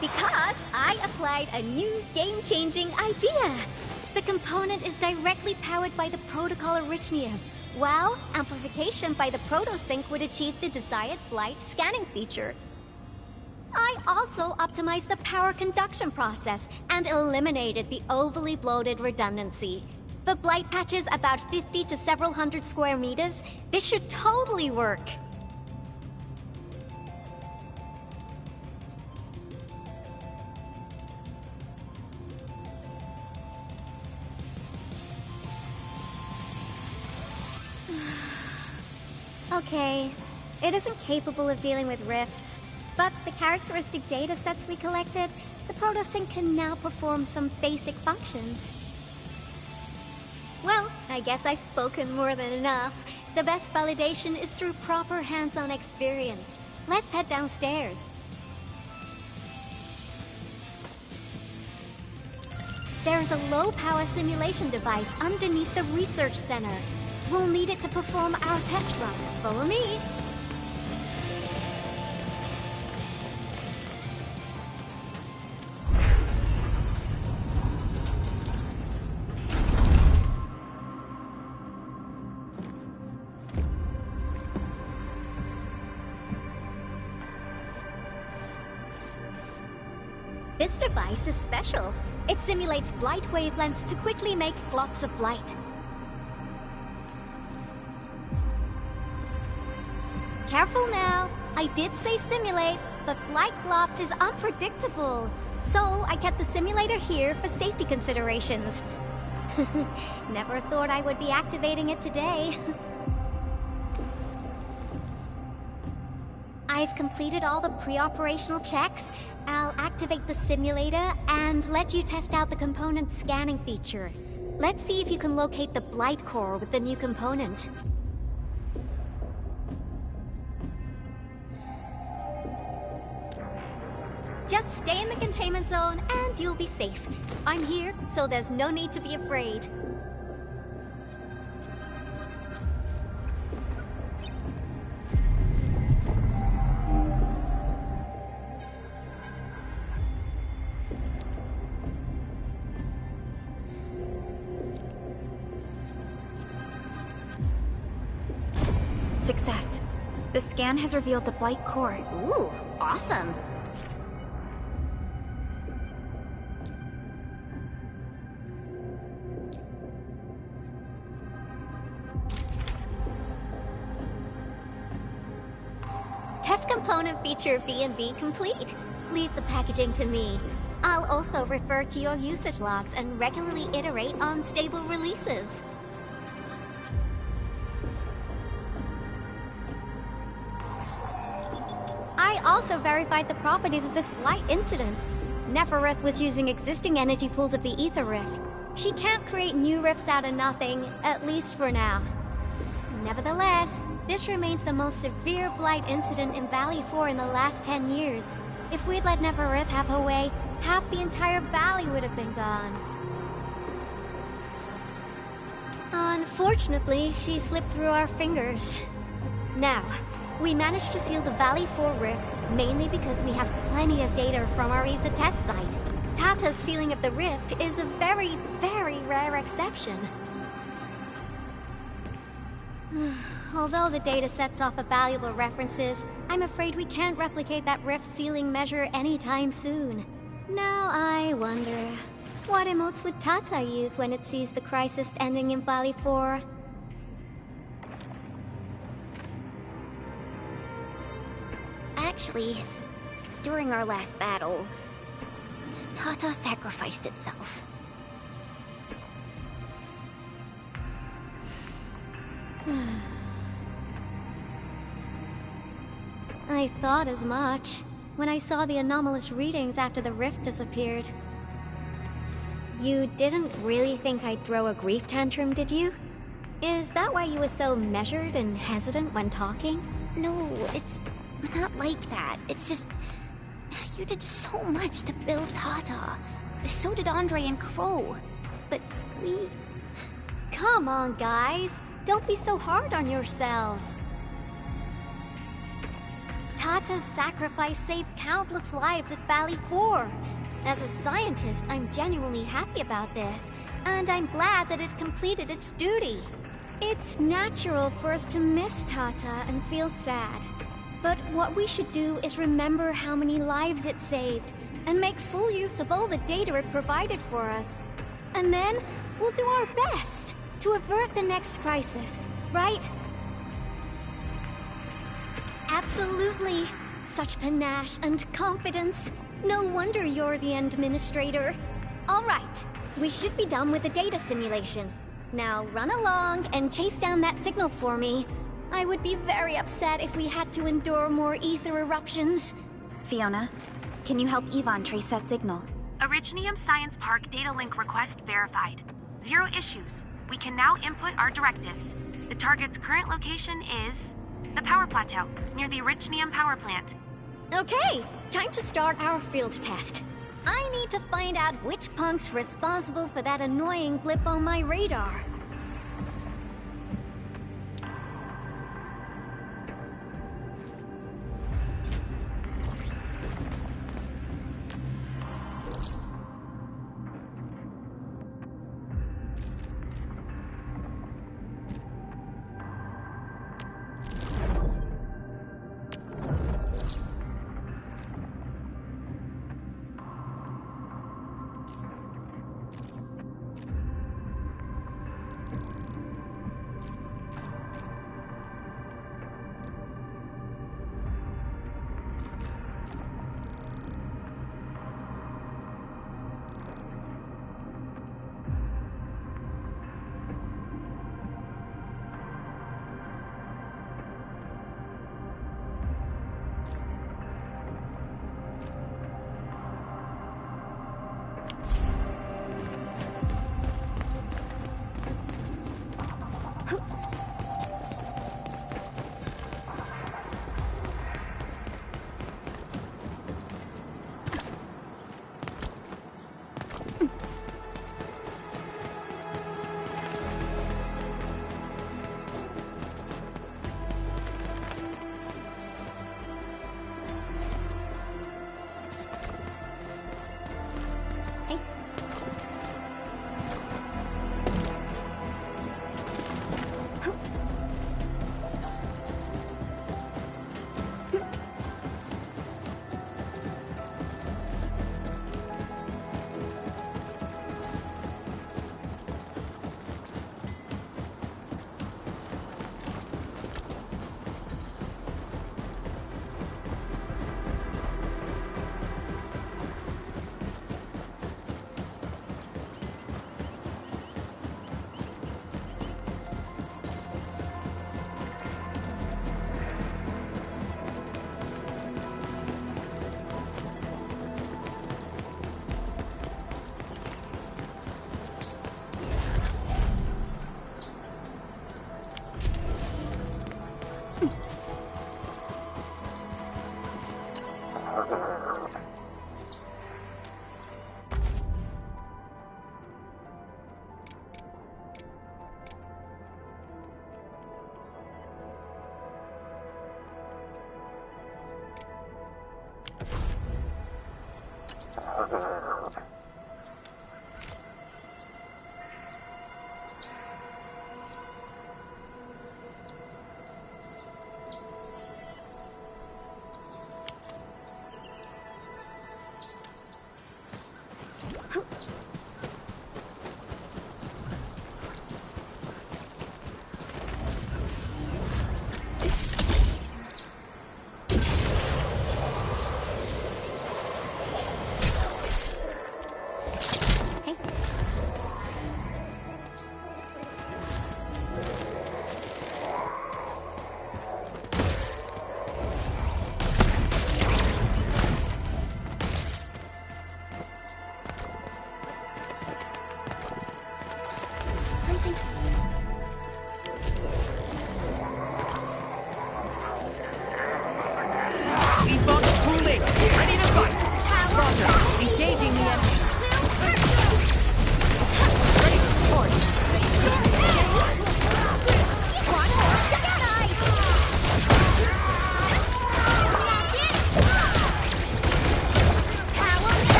Because I applied a new game-changing idea. The component is directly powered by the protocol Arknight, while amplification by the protosync would achieve the desired blight scanning feature. I also optimized the power conduction process and eliminated the overly bloated redundancy. For blight patches about 50 to several hundred square meters, this should totally work. Okay, it isn't capable of dealing with rifts. But the characteristic data sets we collected, the protosync can now perform some basic functions. Well, I guess I've spoken more than enough. The best validation is through proper hands-on experience. Let's head downstairs. There's a low-power simulation device underneath the research center. We'll need it to perform our test run. Follow me. This device is special. It simulates blight wavelengths to quickly make globs of blight. Careful now. I did say simulate, but blight globs is unpredictable. So I kept the simulator here for safety considerations. Never thought I would be activating it today. I've completed all the pre-operational checks. I'll activate the simulator and let you test out the component scanning feature. Let's see if you can locate the blight core with the new component. Just stay in the containment zone and you'll be safe. I'm here, so there's no need to be afraid. Success. The scan has revealed the blight core. Ooh, awesome. Test component feature B&B complete. Leave the packaging to me. I'll also refer to your usage logs and regularly iterate on stable releases. I also verified the properties of this blight incident. Nefereth was using existing energy pools of the Ether Rift. She can't create new rifts out of nothing, at least for now. Nevertheless, this remains the most severe blight incident in Valley 4 in the last 10 years. If we'd let Nefereth have her way, half the entire valley would have been gone. Unfortunately, she slipped through our fingers. Now, we managed to seal the Valley 4 rift, mainly because we have plenty of data from our Ether test site. Tata's sealing of the rift is a very, very rare exception. Although the data sets off of valuable references, I'm afraid we can't replicate that rift sealing measure anytime soon. Now I wonder, what emotes would Tata use when it sees the crisis ending in Valley 4? Actually, during our last battle, Tata sacrificed itself. I thought as much when I saw the anomalous readings after the rift disappeared. You didn't really think I'd throw a grief tantrum, did you? Is that why you were so measured and hesitant when talking? No, it's not like that. It's just... you did so much to build Tata. So did Andre and Crow. But we... Come on, guys. Don't be so hard on yourselves. Tata's sacrifice saved countless lives at Valley 4. As a scientist, I'm genuinely happy about this, and I'm glad that it completed its duty. It's natural for us to miss Tata and feel sad. But what we should do is remember how many lives it saved, and make full use of all the data it provided for us. And then, we'll do our best to avert the next crisis, right? Absolutely! Such panache and confidence. No wonder you're the administrator. Alright, we should be done with the data simulation. Now run along and chase down that signal for me. I would be very upset if we had to endure more ether eruptions. Fiona, can you help Yvonne trace that signal? Originium Science Park data link request verified. 0 issues. We can now input our directives. The target's current location is the power plateau, near the Originium power plant. Okay, time to start our field test. I need to find out which punk's responsible for that annoying blip on my radar.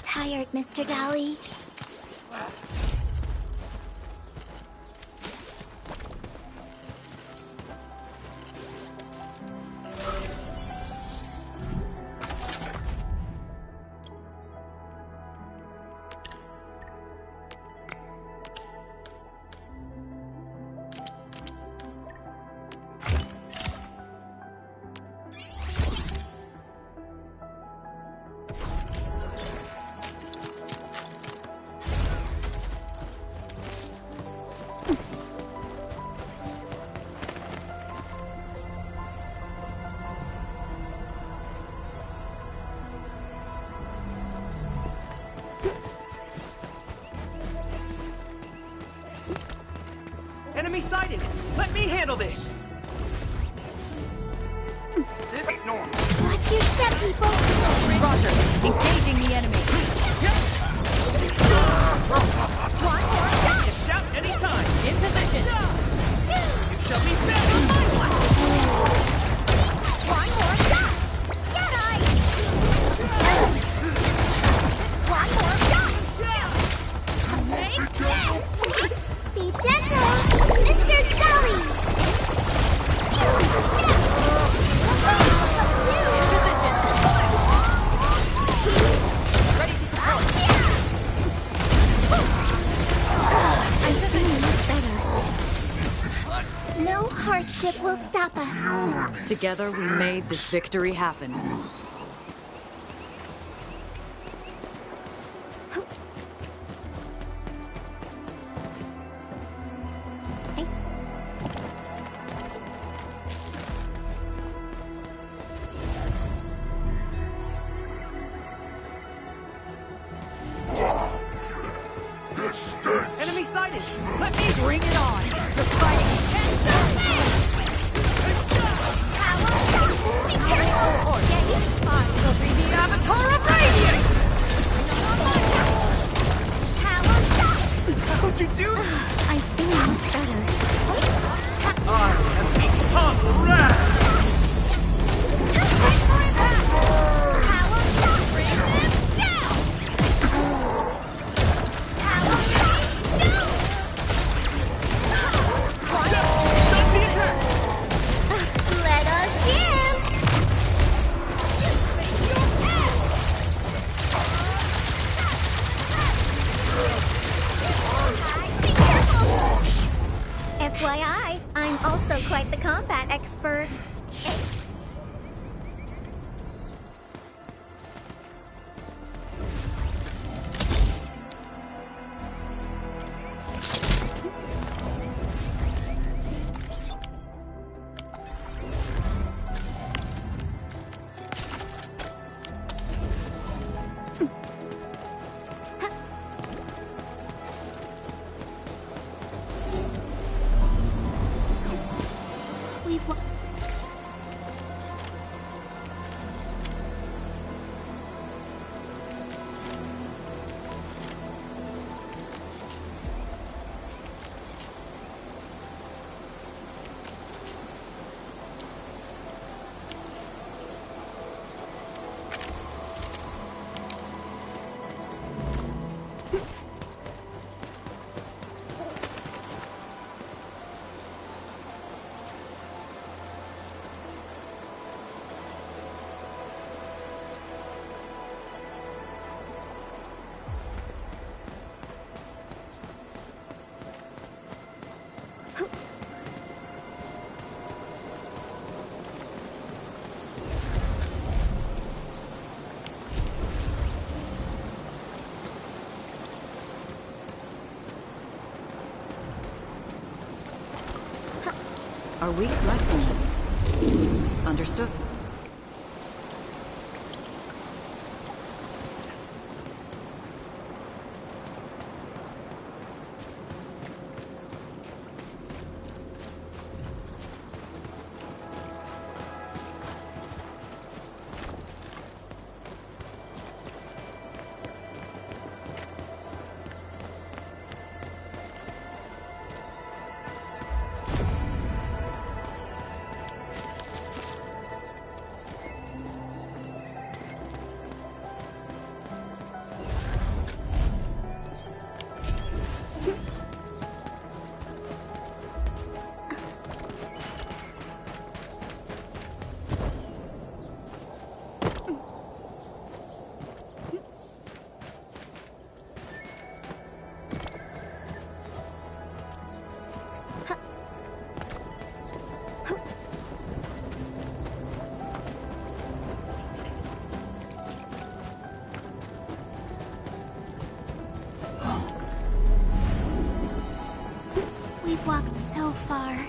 tired, Mr. Dolly. Enemy sighted! Let me handle this! This ain't normal. Watch your step, people! Roger. Engaging the enemy. One more shot! Shout anytime! In position. You shall be fed on my blast! One more shot! Get ice! One more shot! Make this! Be gentle, Mr. Dolly! In position. Ready to support. I'm feeling much better. No hardship will stop us. Together we made this victory happen. Enemy sighted! Let me Bring it on. You're fighting. I will be the avatar of radiance. How'd you do? I feel much better. I have become wrath! Let us dance! Be careful! FYI, I'm also quite the combat expert. We've won. Are we collecting this? Understood. far.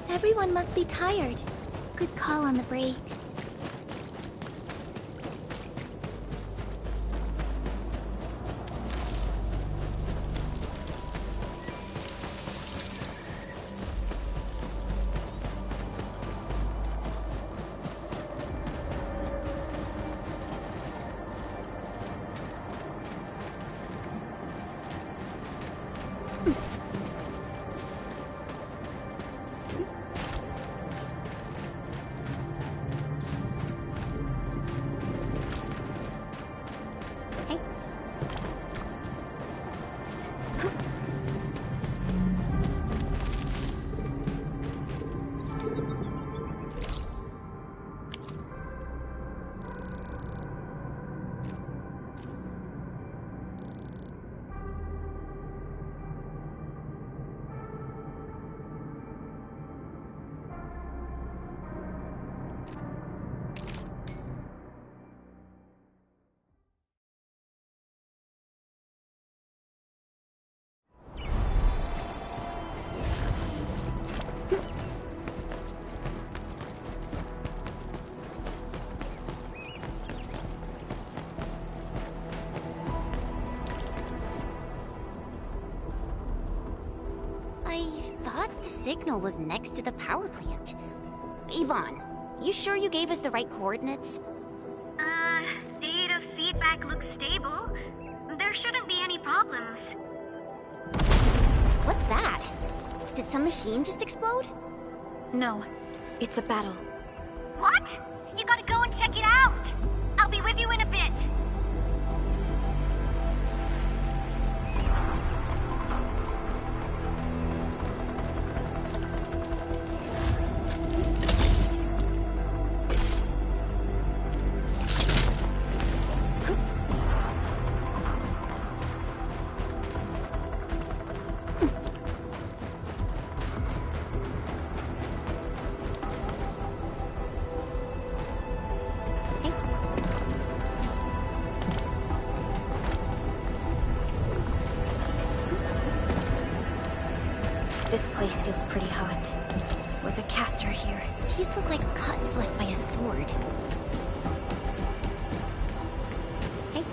Everyone must be tired. Good call on the break. Signal was next to the power plant. Yvonne, you sure you gave us the right coordinates? Data feedback looks stable. There shouldn't be any problems. What's that? Did some machine just explode? No, it's a battle. What? You gotta go and check it out! I'll be with you in a bit. This place feels pretty hot. Was a caster here? These look like cuts left by a sword. Hey.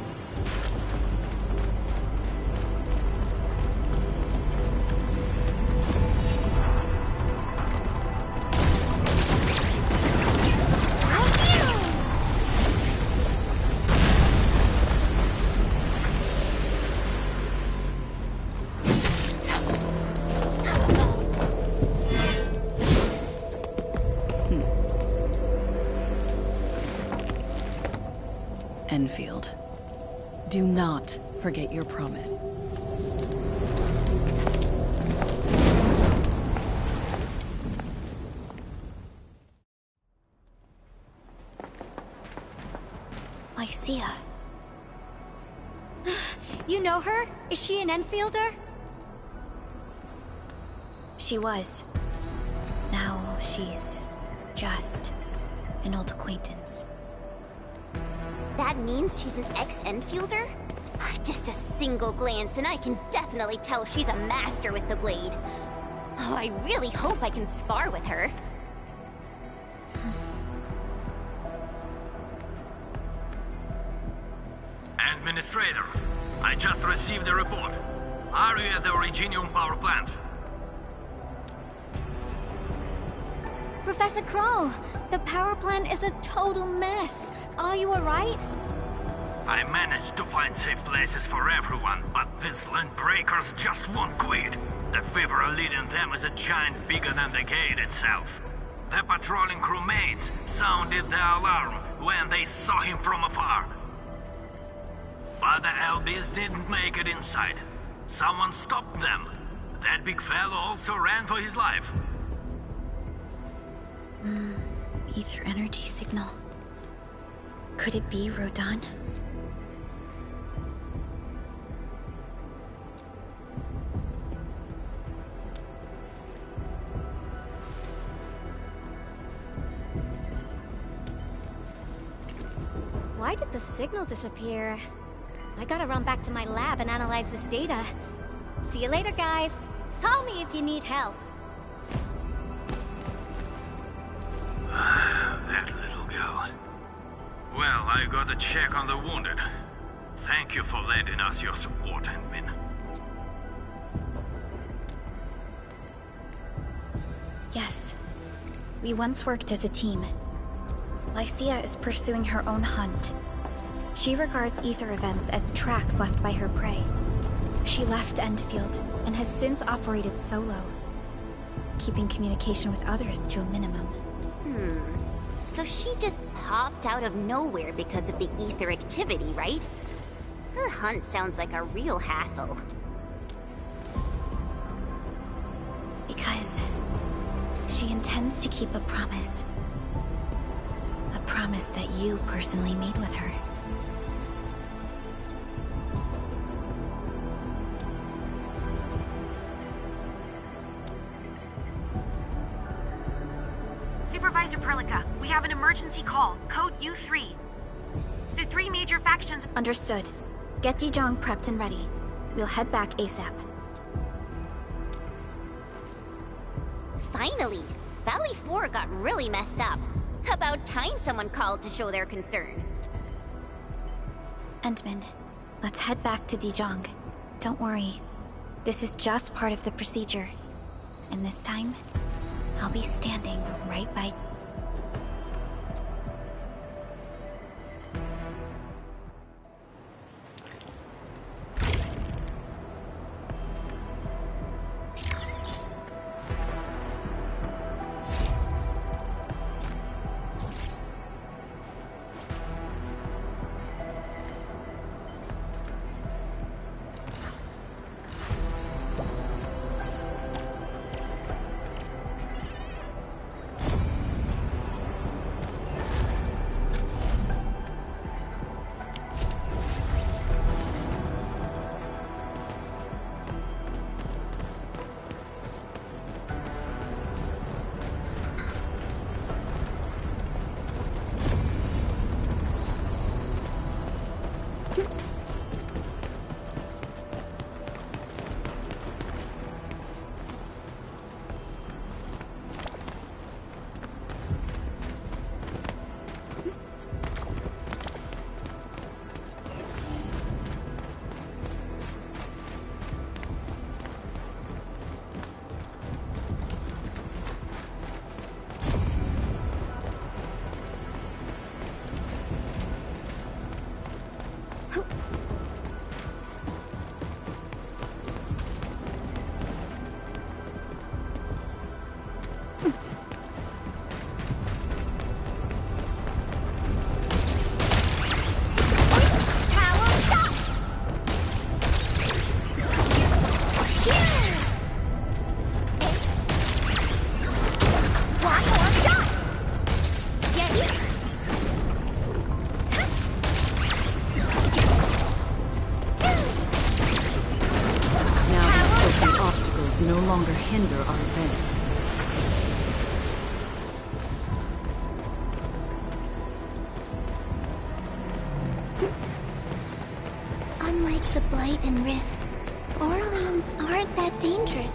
Endfiled. Do not forget your promise. Lycia. You know her? Is she an Enfielder? She was. Now she's just an old acquaintance. That means she's an ex-Enfielder? Just a single glance and I can definitely tell she's a master with the blade. Oh, I really hope I can spar with her. Administrator, I just received a report. Are you at the Originium power plant? Professor Kroll, the power plant is a total mess. Are you alright? I managed to find safe places for everyone, but these landbreakers just won't quit. The fever leading them is a giant bigger than the gate itself. The patrolling crewmates sounded the alarm when they saw him from afar. But the LBs didn't make it inside. Someone stopped them. That big fellow also ran for his life. Ether energy signal. Could it be Rodan? Why did the signal disappear? I gotta run back to my lab and analyze this data. See you later, guys. Call me if you need help. Well, I gotta check on the wounded. Thank you for lending us your support, Endman. Yes. We once worked as a team. Lycia is pursuing her own hunt. She regards Ether events as tracks left by her prey. She left Endfield and has since operated solo, keeping communication with others to a minimum. So she just popped out of nowhere because of the Ether activity, right? Her hunt sounds like a real hassle. Because she intends to keep a promise. A promise that you personally made with her. Supervisor Perlica, we have an emergency call, code U3. The 3 major factions... Understood. Get Dijong prepped and ready. We'll head back ASAP. Finally! Valley 4 got really messed up. About time someone called to show their concern. Endman, let's head back to Dijong. Don't worry. This is just part of the procedure. And this time, I'll be standing right by... no longer hinder our advance. Unlike the Blight and Rifts, Orleans aren't that dangerous.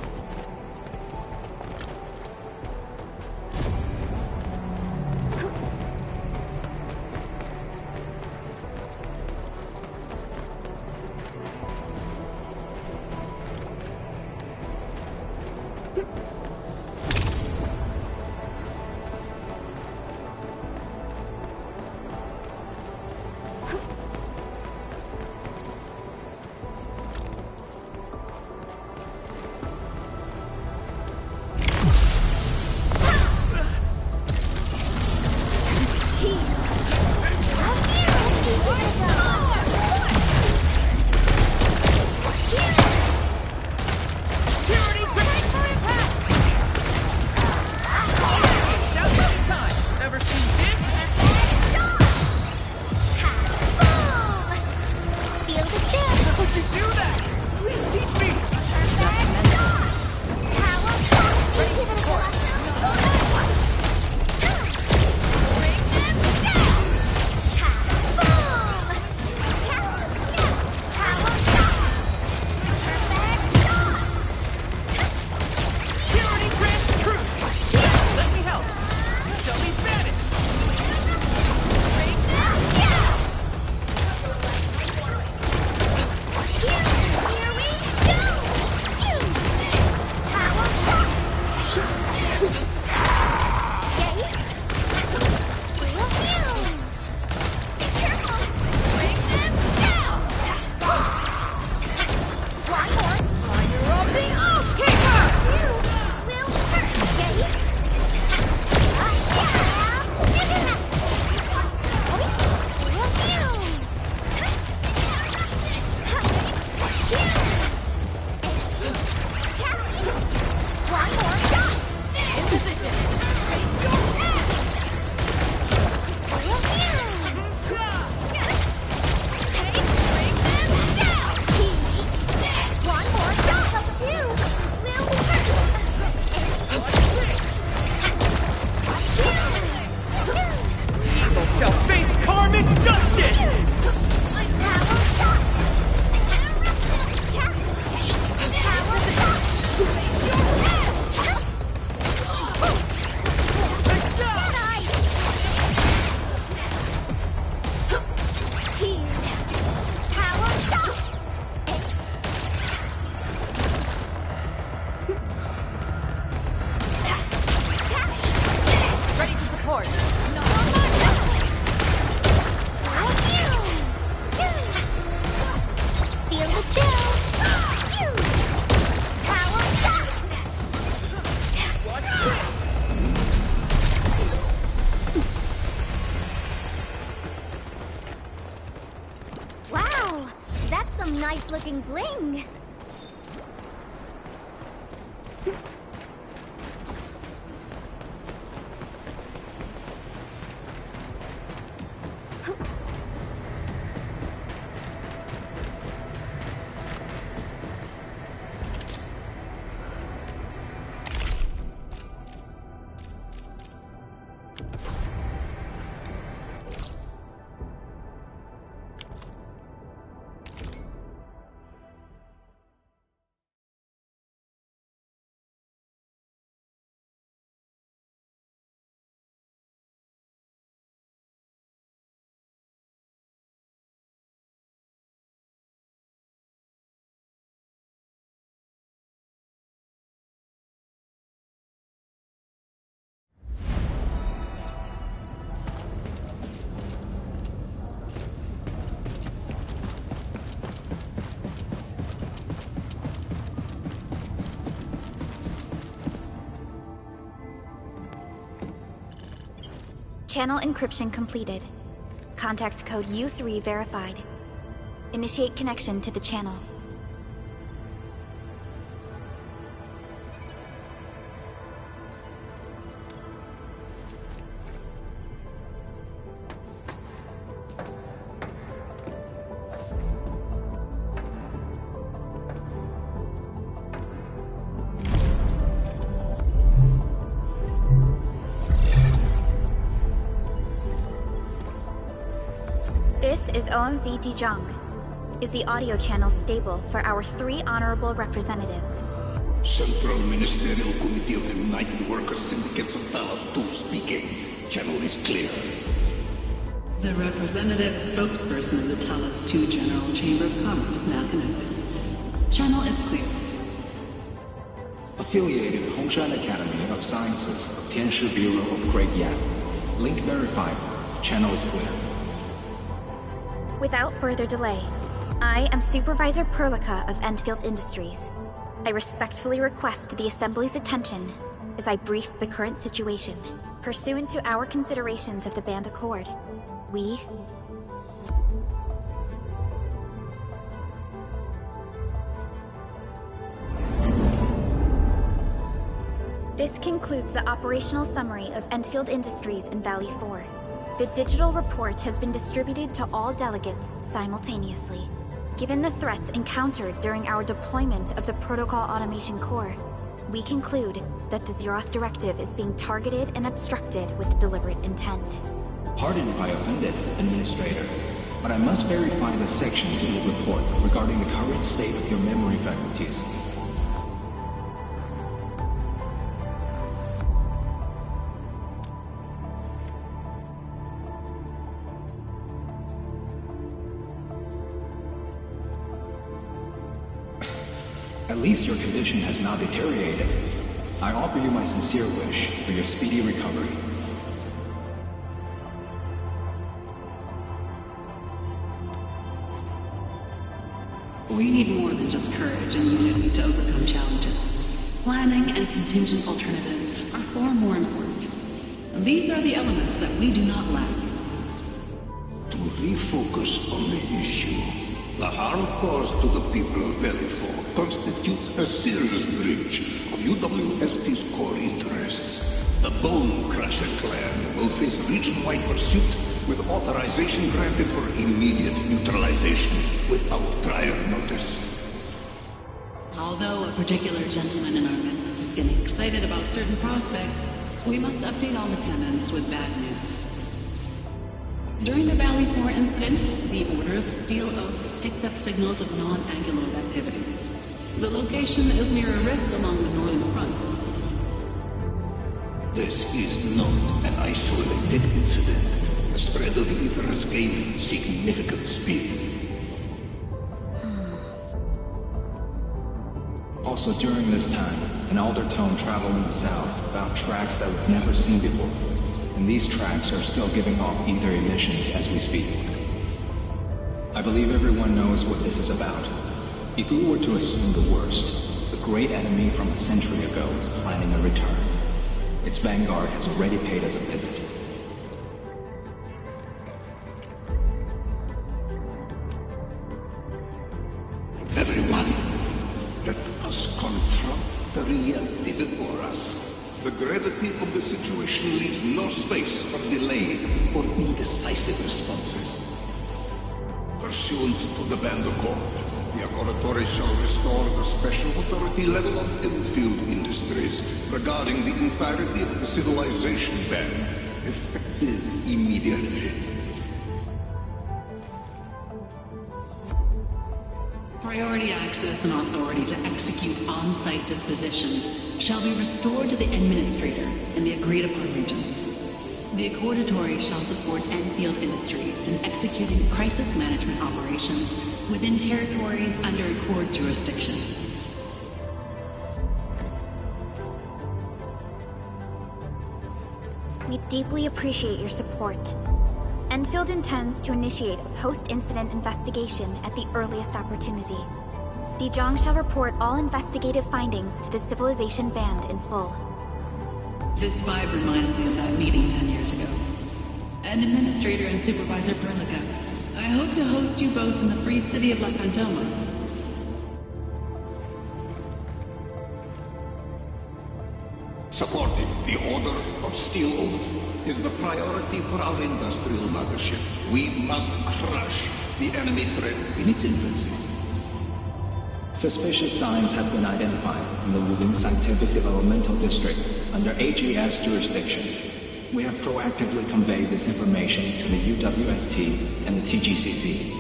Some nice looking bling. Channel encryption completed. Contact code U3 verified. Initiate connection to the channel. This is OMV Dijong. Is the audio channel stable for our 3 honorable representatives? Central Ministerial Committee of the United Workers Syndicates of Talos 2 speaking. Channel is clear. The representative spokesperson of the Talos 2 General Chamber of Commerce now connected. Channel is clear. Affiliated Hongshan Academy of Sciences of Tianshi Bureau of Great Yan. Link verified. Channel is clear. Without further delay, I am Supervisor Perlica of Endfiled Industries. I respectfully request the Assembly's attention as I brief the current situation. Pursuant to our considerations of the Band Accord, we... This concludes the operational summary of Endfield Industries in Valley 4. The digital report has been distributed to all delegates simultaneously. Given the threats encountered during our deployment of the Protocol Automation Core, we conclude that the Zeroth Directive is being targeted and obstructed with deliberate intent. Pardon if I offended, Administrator, but I must verify the sections in the report regarding the current state of your memory faculties. At least your condition has not deteriorated. I offer you my sincere wish for your speedy recovery. We need more than just courage and unity to overcome challenges. Planning and contingent alternatives are far more important. These are the elements that we do not lack. To refocus on the issue, the harm caused to the people of Valley 4 constitutes a serious breach of UWST's core interests. The Bone Crusher clan will face region-wide pursuit with authorization granted for immediate neutralization without prior notice. Although a particular gentleman in our midst is getting excited about certain prospects, we must update all attendants with bad news. During the Valley 4 incident, the Order of Steel Oak picked up signals of non-Anguloid activities. The location is near a rift along the northern front. This is not an isolated incident. The spread of ether has gained significant speed. Also during this time, an Aldertone traveled in the south found tracks that we've never seen before. And these tracks are still giving off ether emissions as we speak. I believe everyone knows what this is about. If we were to assume the worst, the great enemy from a century ago is planning a return. Its vanguard has already paid us a visit. us confront the reality before us. The gravity of the situation leaves no space for delayed or indecisive responses. Pursuant to the Band Accord, the Laboratory shall restore the special authority level of Endfiled Industries regarding the entirety of the civilization band, effective immediately. Priority access and authority to execute on-site disposition shall be restored to the Administrator in the agreed-upon regions. The Accordatory shall support Endfield Industries in executing crisis management operations within territories under Accord jurisdiction. We deeply appreciate your support. Endfield intends to initiate a post-incident investigation at the earliest opportunity. Dijong shall report all investigative findings to the Civilization Band in full. This vibe reminds me of that meeting 10 years ago. And Administrator and Supervisor Perlica, I hope to host you both in the free city of La Fantoma. Supporting the Order of Steel Oath is the priority for our industrial mothership. We must crush the enemy threat in its infancy. Suspicious signs have been identified in the Wuling Scientific Developmental District under AGS jurisdiction. We have proactively conveyed this information to the UWST and the TGCC.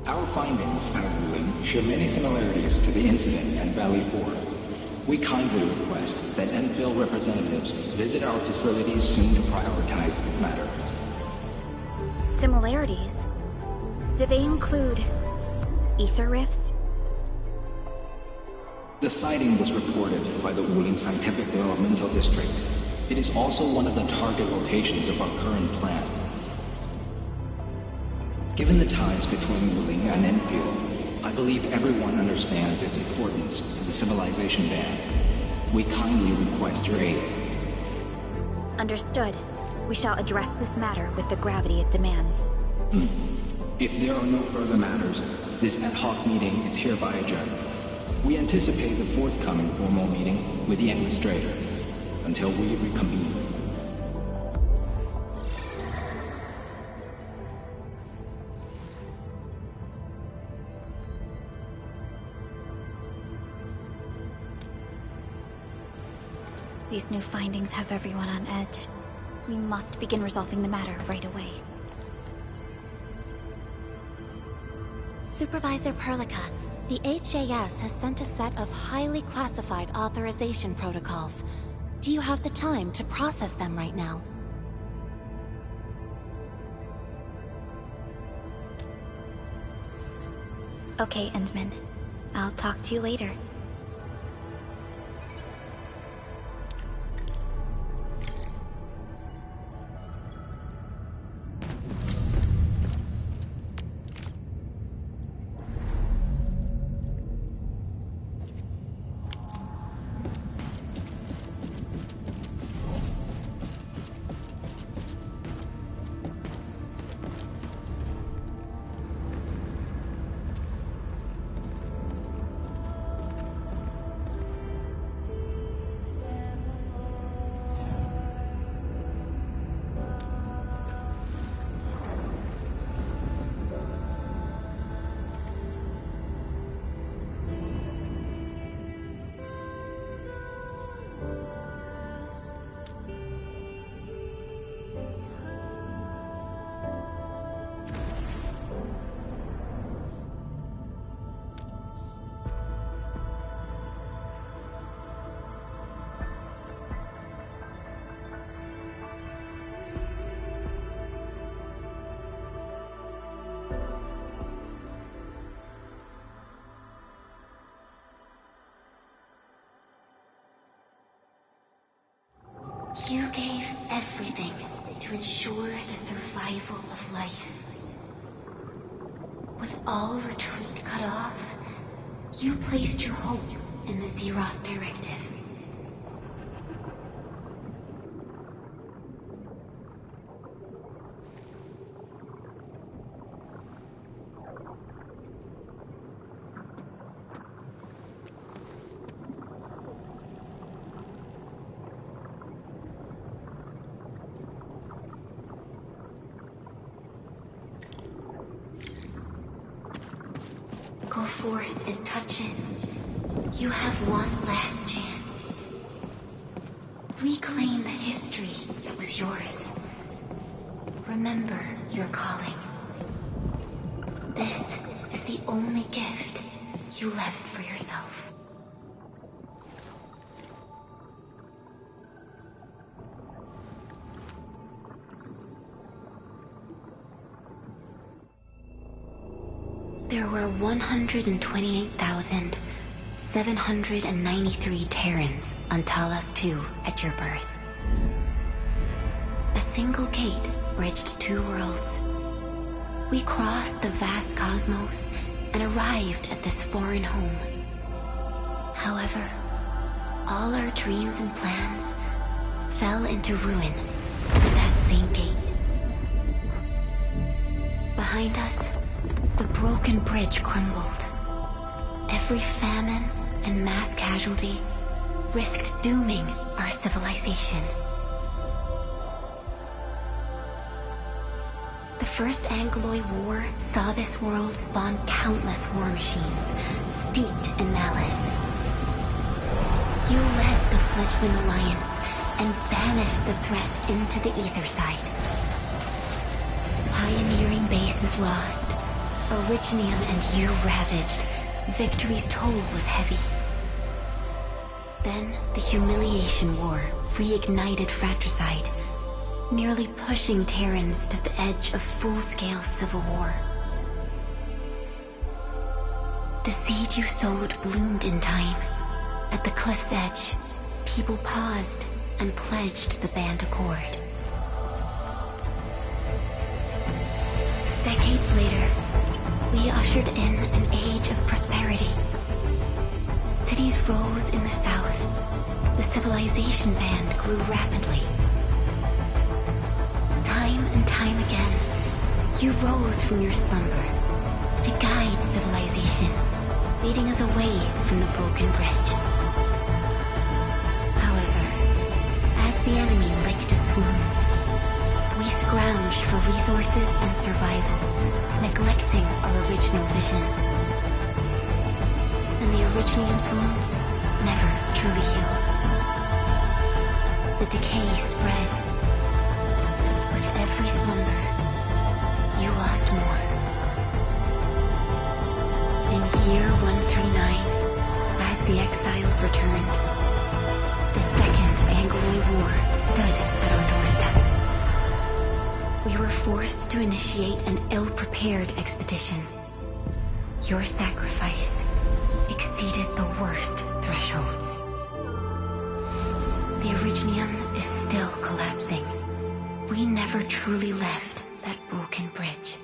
Our findings out of Wuling share many similarities to the incident at Valley 4. We kindly request that Endfield representatives visit our facilities soon to prioritize this matter. Similarities? Do they include ether rifts? The sighting was reported by the Wuling Scientific Developmental District. It is also one of the target locations of our current plan. Given the ties between Wuling and Endfield, I believe everyone understands its importance to the Civilization Band. We kindly request your aid. Understood. We shall address this matter with the gravity it demands. If there are no further matters, this ad hoc meeting is hereby adjourned. We anticipate the forthcoming formal meeting with the Administrator until we reconvene. These new findings have everyone on edge. We must begin resolving the matter right away. Supervisor Perlica, the HAS has sent a set of highly classified authorization protocols. Do you have the time to process them right now? Okay, Endman. I'll talk to you later. You gave everything to ensure the survival of life. With all retreat cut off, you placed your hope in the Zeroth Directive. Go forth and touch it. You have one last chance. Reclaim the history that was yours. Remember your calling. This is the only gift you left for yourself. There were 128,793 Terrans on Talos 2 at your birth. A single gate bridged two worlds. We crossed the vast cosmos and arrived at this foreign home. However, all our dreams and plans fell into ruin at that same gate. Behind us, the broken bridge crumbled. Every famine and mass casualty risked dooming our civilization. The First Angloid War saw this world spawn countless war machines, steeped in malice. You led the fledgling alliance and banished the threat into the ether side. Pioneering bases lost, Originium and you ravaged. Victory's toll was heavy. Then the humiliation war reignited fratricide, nearly pushing Terrans to the edge of full-scale civil war. The seed you sowed bloomed in time. At the cliff's edge, people paused and pledged the Band Accord. Decades later, we ushered in an age of prosperity. Cities rose in the south. The civilization band grew rapidly. Time and time again, you rose from your slumber to guide civilization, leading us away from the broken bridge. However, as the enemy licked its wounds, we scrounged for resources and survival, neglecting our original vision. And the Originium's wounds never truly healed. The decay spread. With every slumber, you lost more. In year 139, as the exiles returned, the Second Angloid War stood at our doorstep. We were forced to initiate an ill-prepared expedition. Your sacrifice exceeded the worst thresholds. The Originium is still collapsing. We never truly left that broken bridge.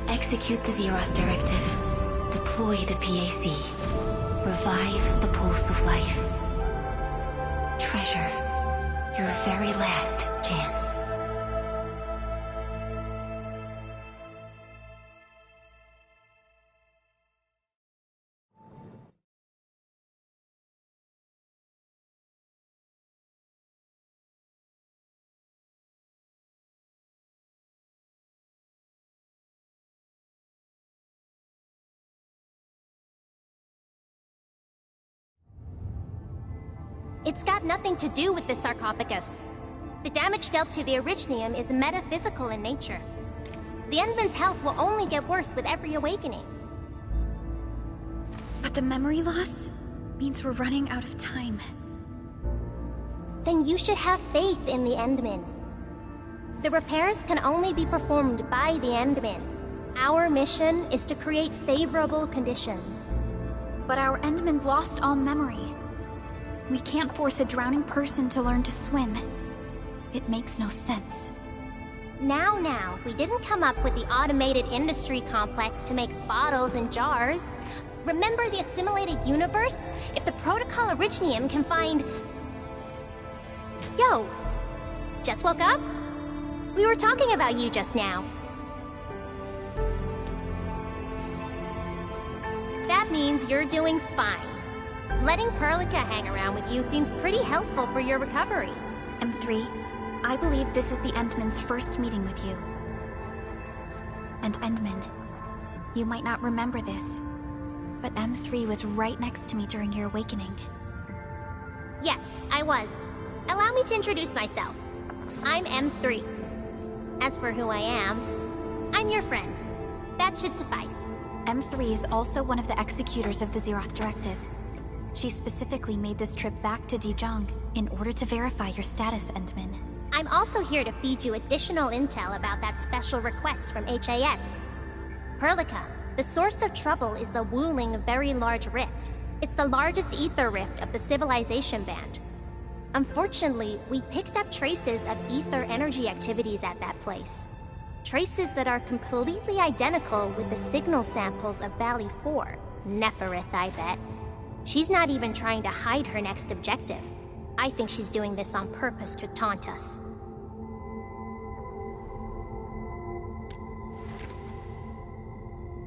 Execute the Zeroth Directive. Deploy the PAC. Revive the Pulse of Life. Treasure your very last chance. It's got nothing to do with the sarcophagus. The damage dealt to the Originium is metaphysical in nature. The Endman's health will only get worse with every awakening. But the memory loss means we're running out of time. Then you should have faith in the Endman. The repairs can only be performed by the Endman. Our mission is to create favorable conditions. But our Endman's lost all memory. We can't force a drowning person to learn to swim. It makes no sense. Now, we didn't come up with the automated industry complex to make bottles and jars. Remember the assimilated universe? If the Protocol Originium can find... Yo! Just woke up? We were talking about you just now. That means you're doing fine. Letting Perlica hang around with you seems pretty helpful for your recovery. M3, I believe this is the Endman's first meeting with you. And Endman, You might not remember this, but M3 was right next to me during your awakening. Yes, I was. Allow me to introduce myself. I'm M3. As for who I am, I'm your friend. That should suffice. M3 is also one of the executors of the Zeroth Directive. She specifically made this trip back to Dijon in order to verify your status, Endman. I'm also here to feed you additional intel about that special request from HAS. Perlica, the source of trouble is the Wuling Very Large Rift. It's the largest ether rift of the Civilization Band. Unfortunately, we picked up traces of ether energy activities at that place. Traces that are completely identical with the signal samples of Valley 4. Neferith, I bet. She's not even trying to hide her next objective. I think she's doing this on purpose to taunt us.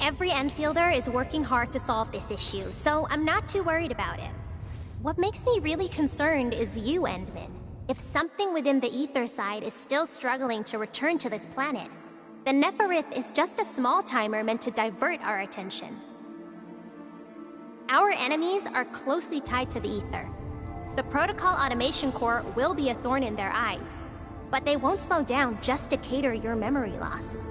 Every Enfielder is working hard to solve this issue, so I'm not too worried about it. What makes me really concerned is you, Endman. If something within the ether side is still struggling to return to this planet, then Neferith is just a small timer meant to divert our attention. Our enemies are closely tied to the ether. The Protocol Automation Core will be a thorn in their eyes, but they won't slow down just to cater your memory loss.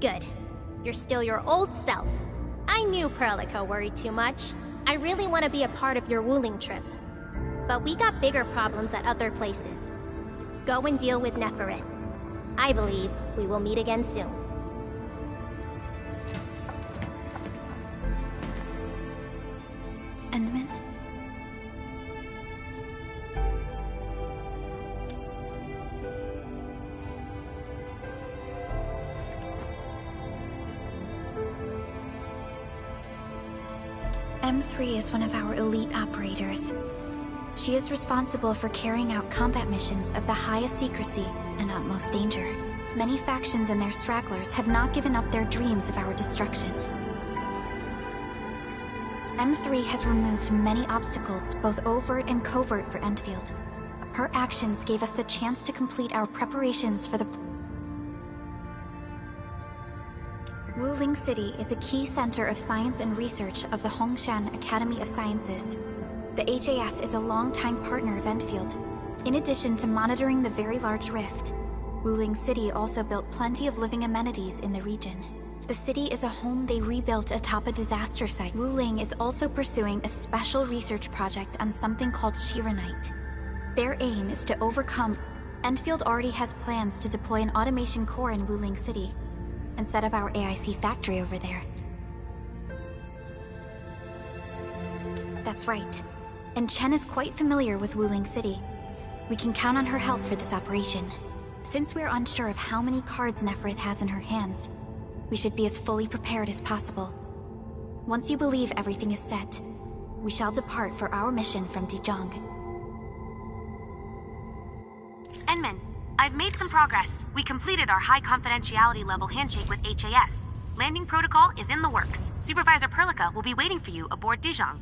Good. You're still your old self. I knew Perlica worried too much. I really want to be a part of your Wuling trip. But we got bigger problems at other places. Go and deal with Neferith. I believe we will meet again soon. Endman? M3 is one of our elite operators. She is responsible for carrying out combat missions of the highest secrecy and utmost danger. Many factions and their stragglers have not given up their dreams of our destruction. M3 has removed many obstacles, both overt and covert, for Endfield. Her actions gave us the chance to complete our preparations for the... Wuling City is a key center of science and research of the Hongshan Academy of Sciences. The HAS is a longtime partner of Endfield. In addition to monitoring the Very Large Rift, Wuling City also built plenty of living amenities in the region. The city is a home they rebuilt atop a disaster site. Wuling is also pursuing a special research project on something called Shiranite. Their aim is to overcome... Endfield already has plans to deploy an automation core in Wuling City, and set up our AIC factory over there. That's right. And Chen is quite familiar with Wuling City. We can count on her help for this operation. Since we're unsure of how many cards Neferith has in her hands, we should be as fully prepared as possible. Once you believe everything is set, we shall depart for our mission from Dijon. Endman, I've made some progress. We completed our high confidentiality level handshake with HAS. Landing protocol is in the works. Supervisor Perlica will be waiting for you aboard Dijon.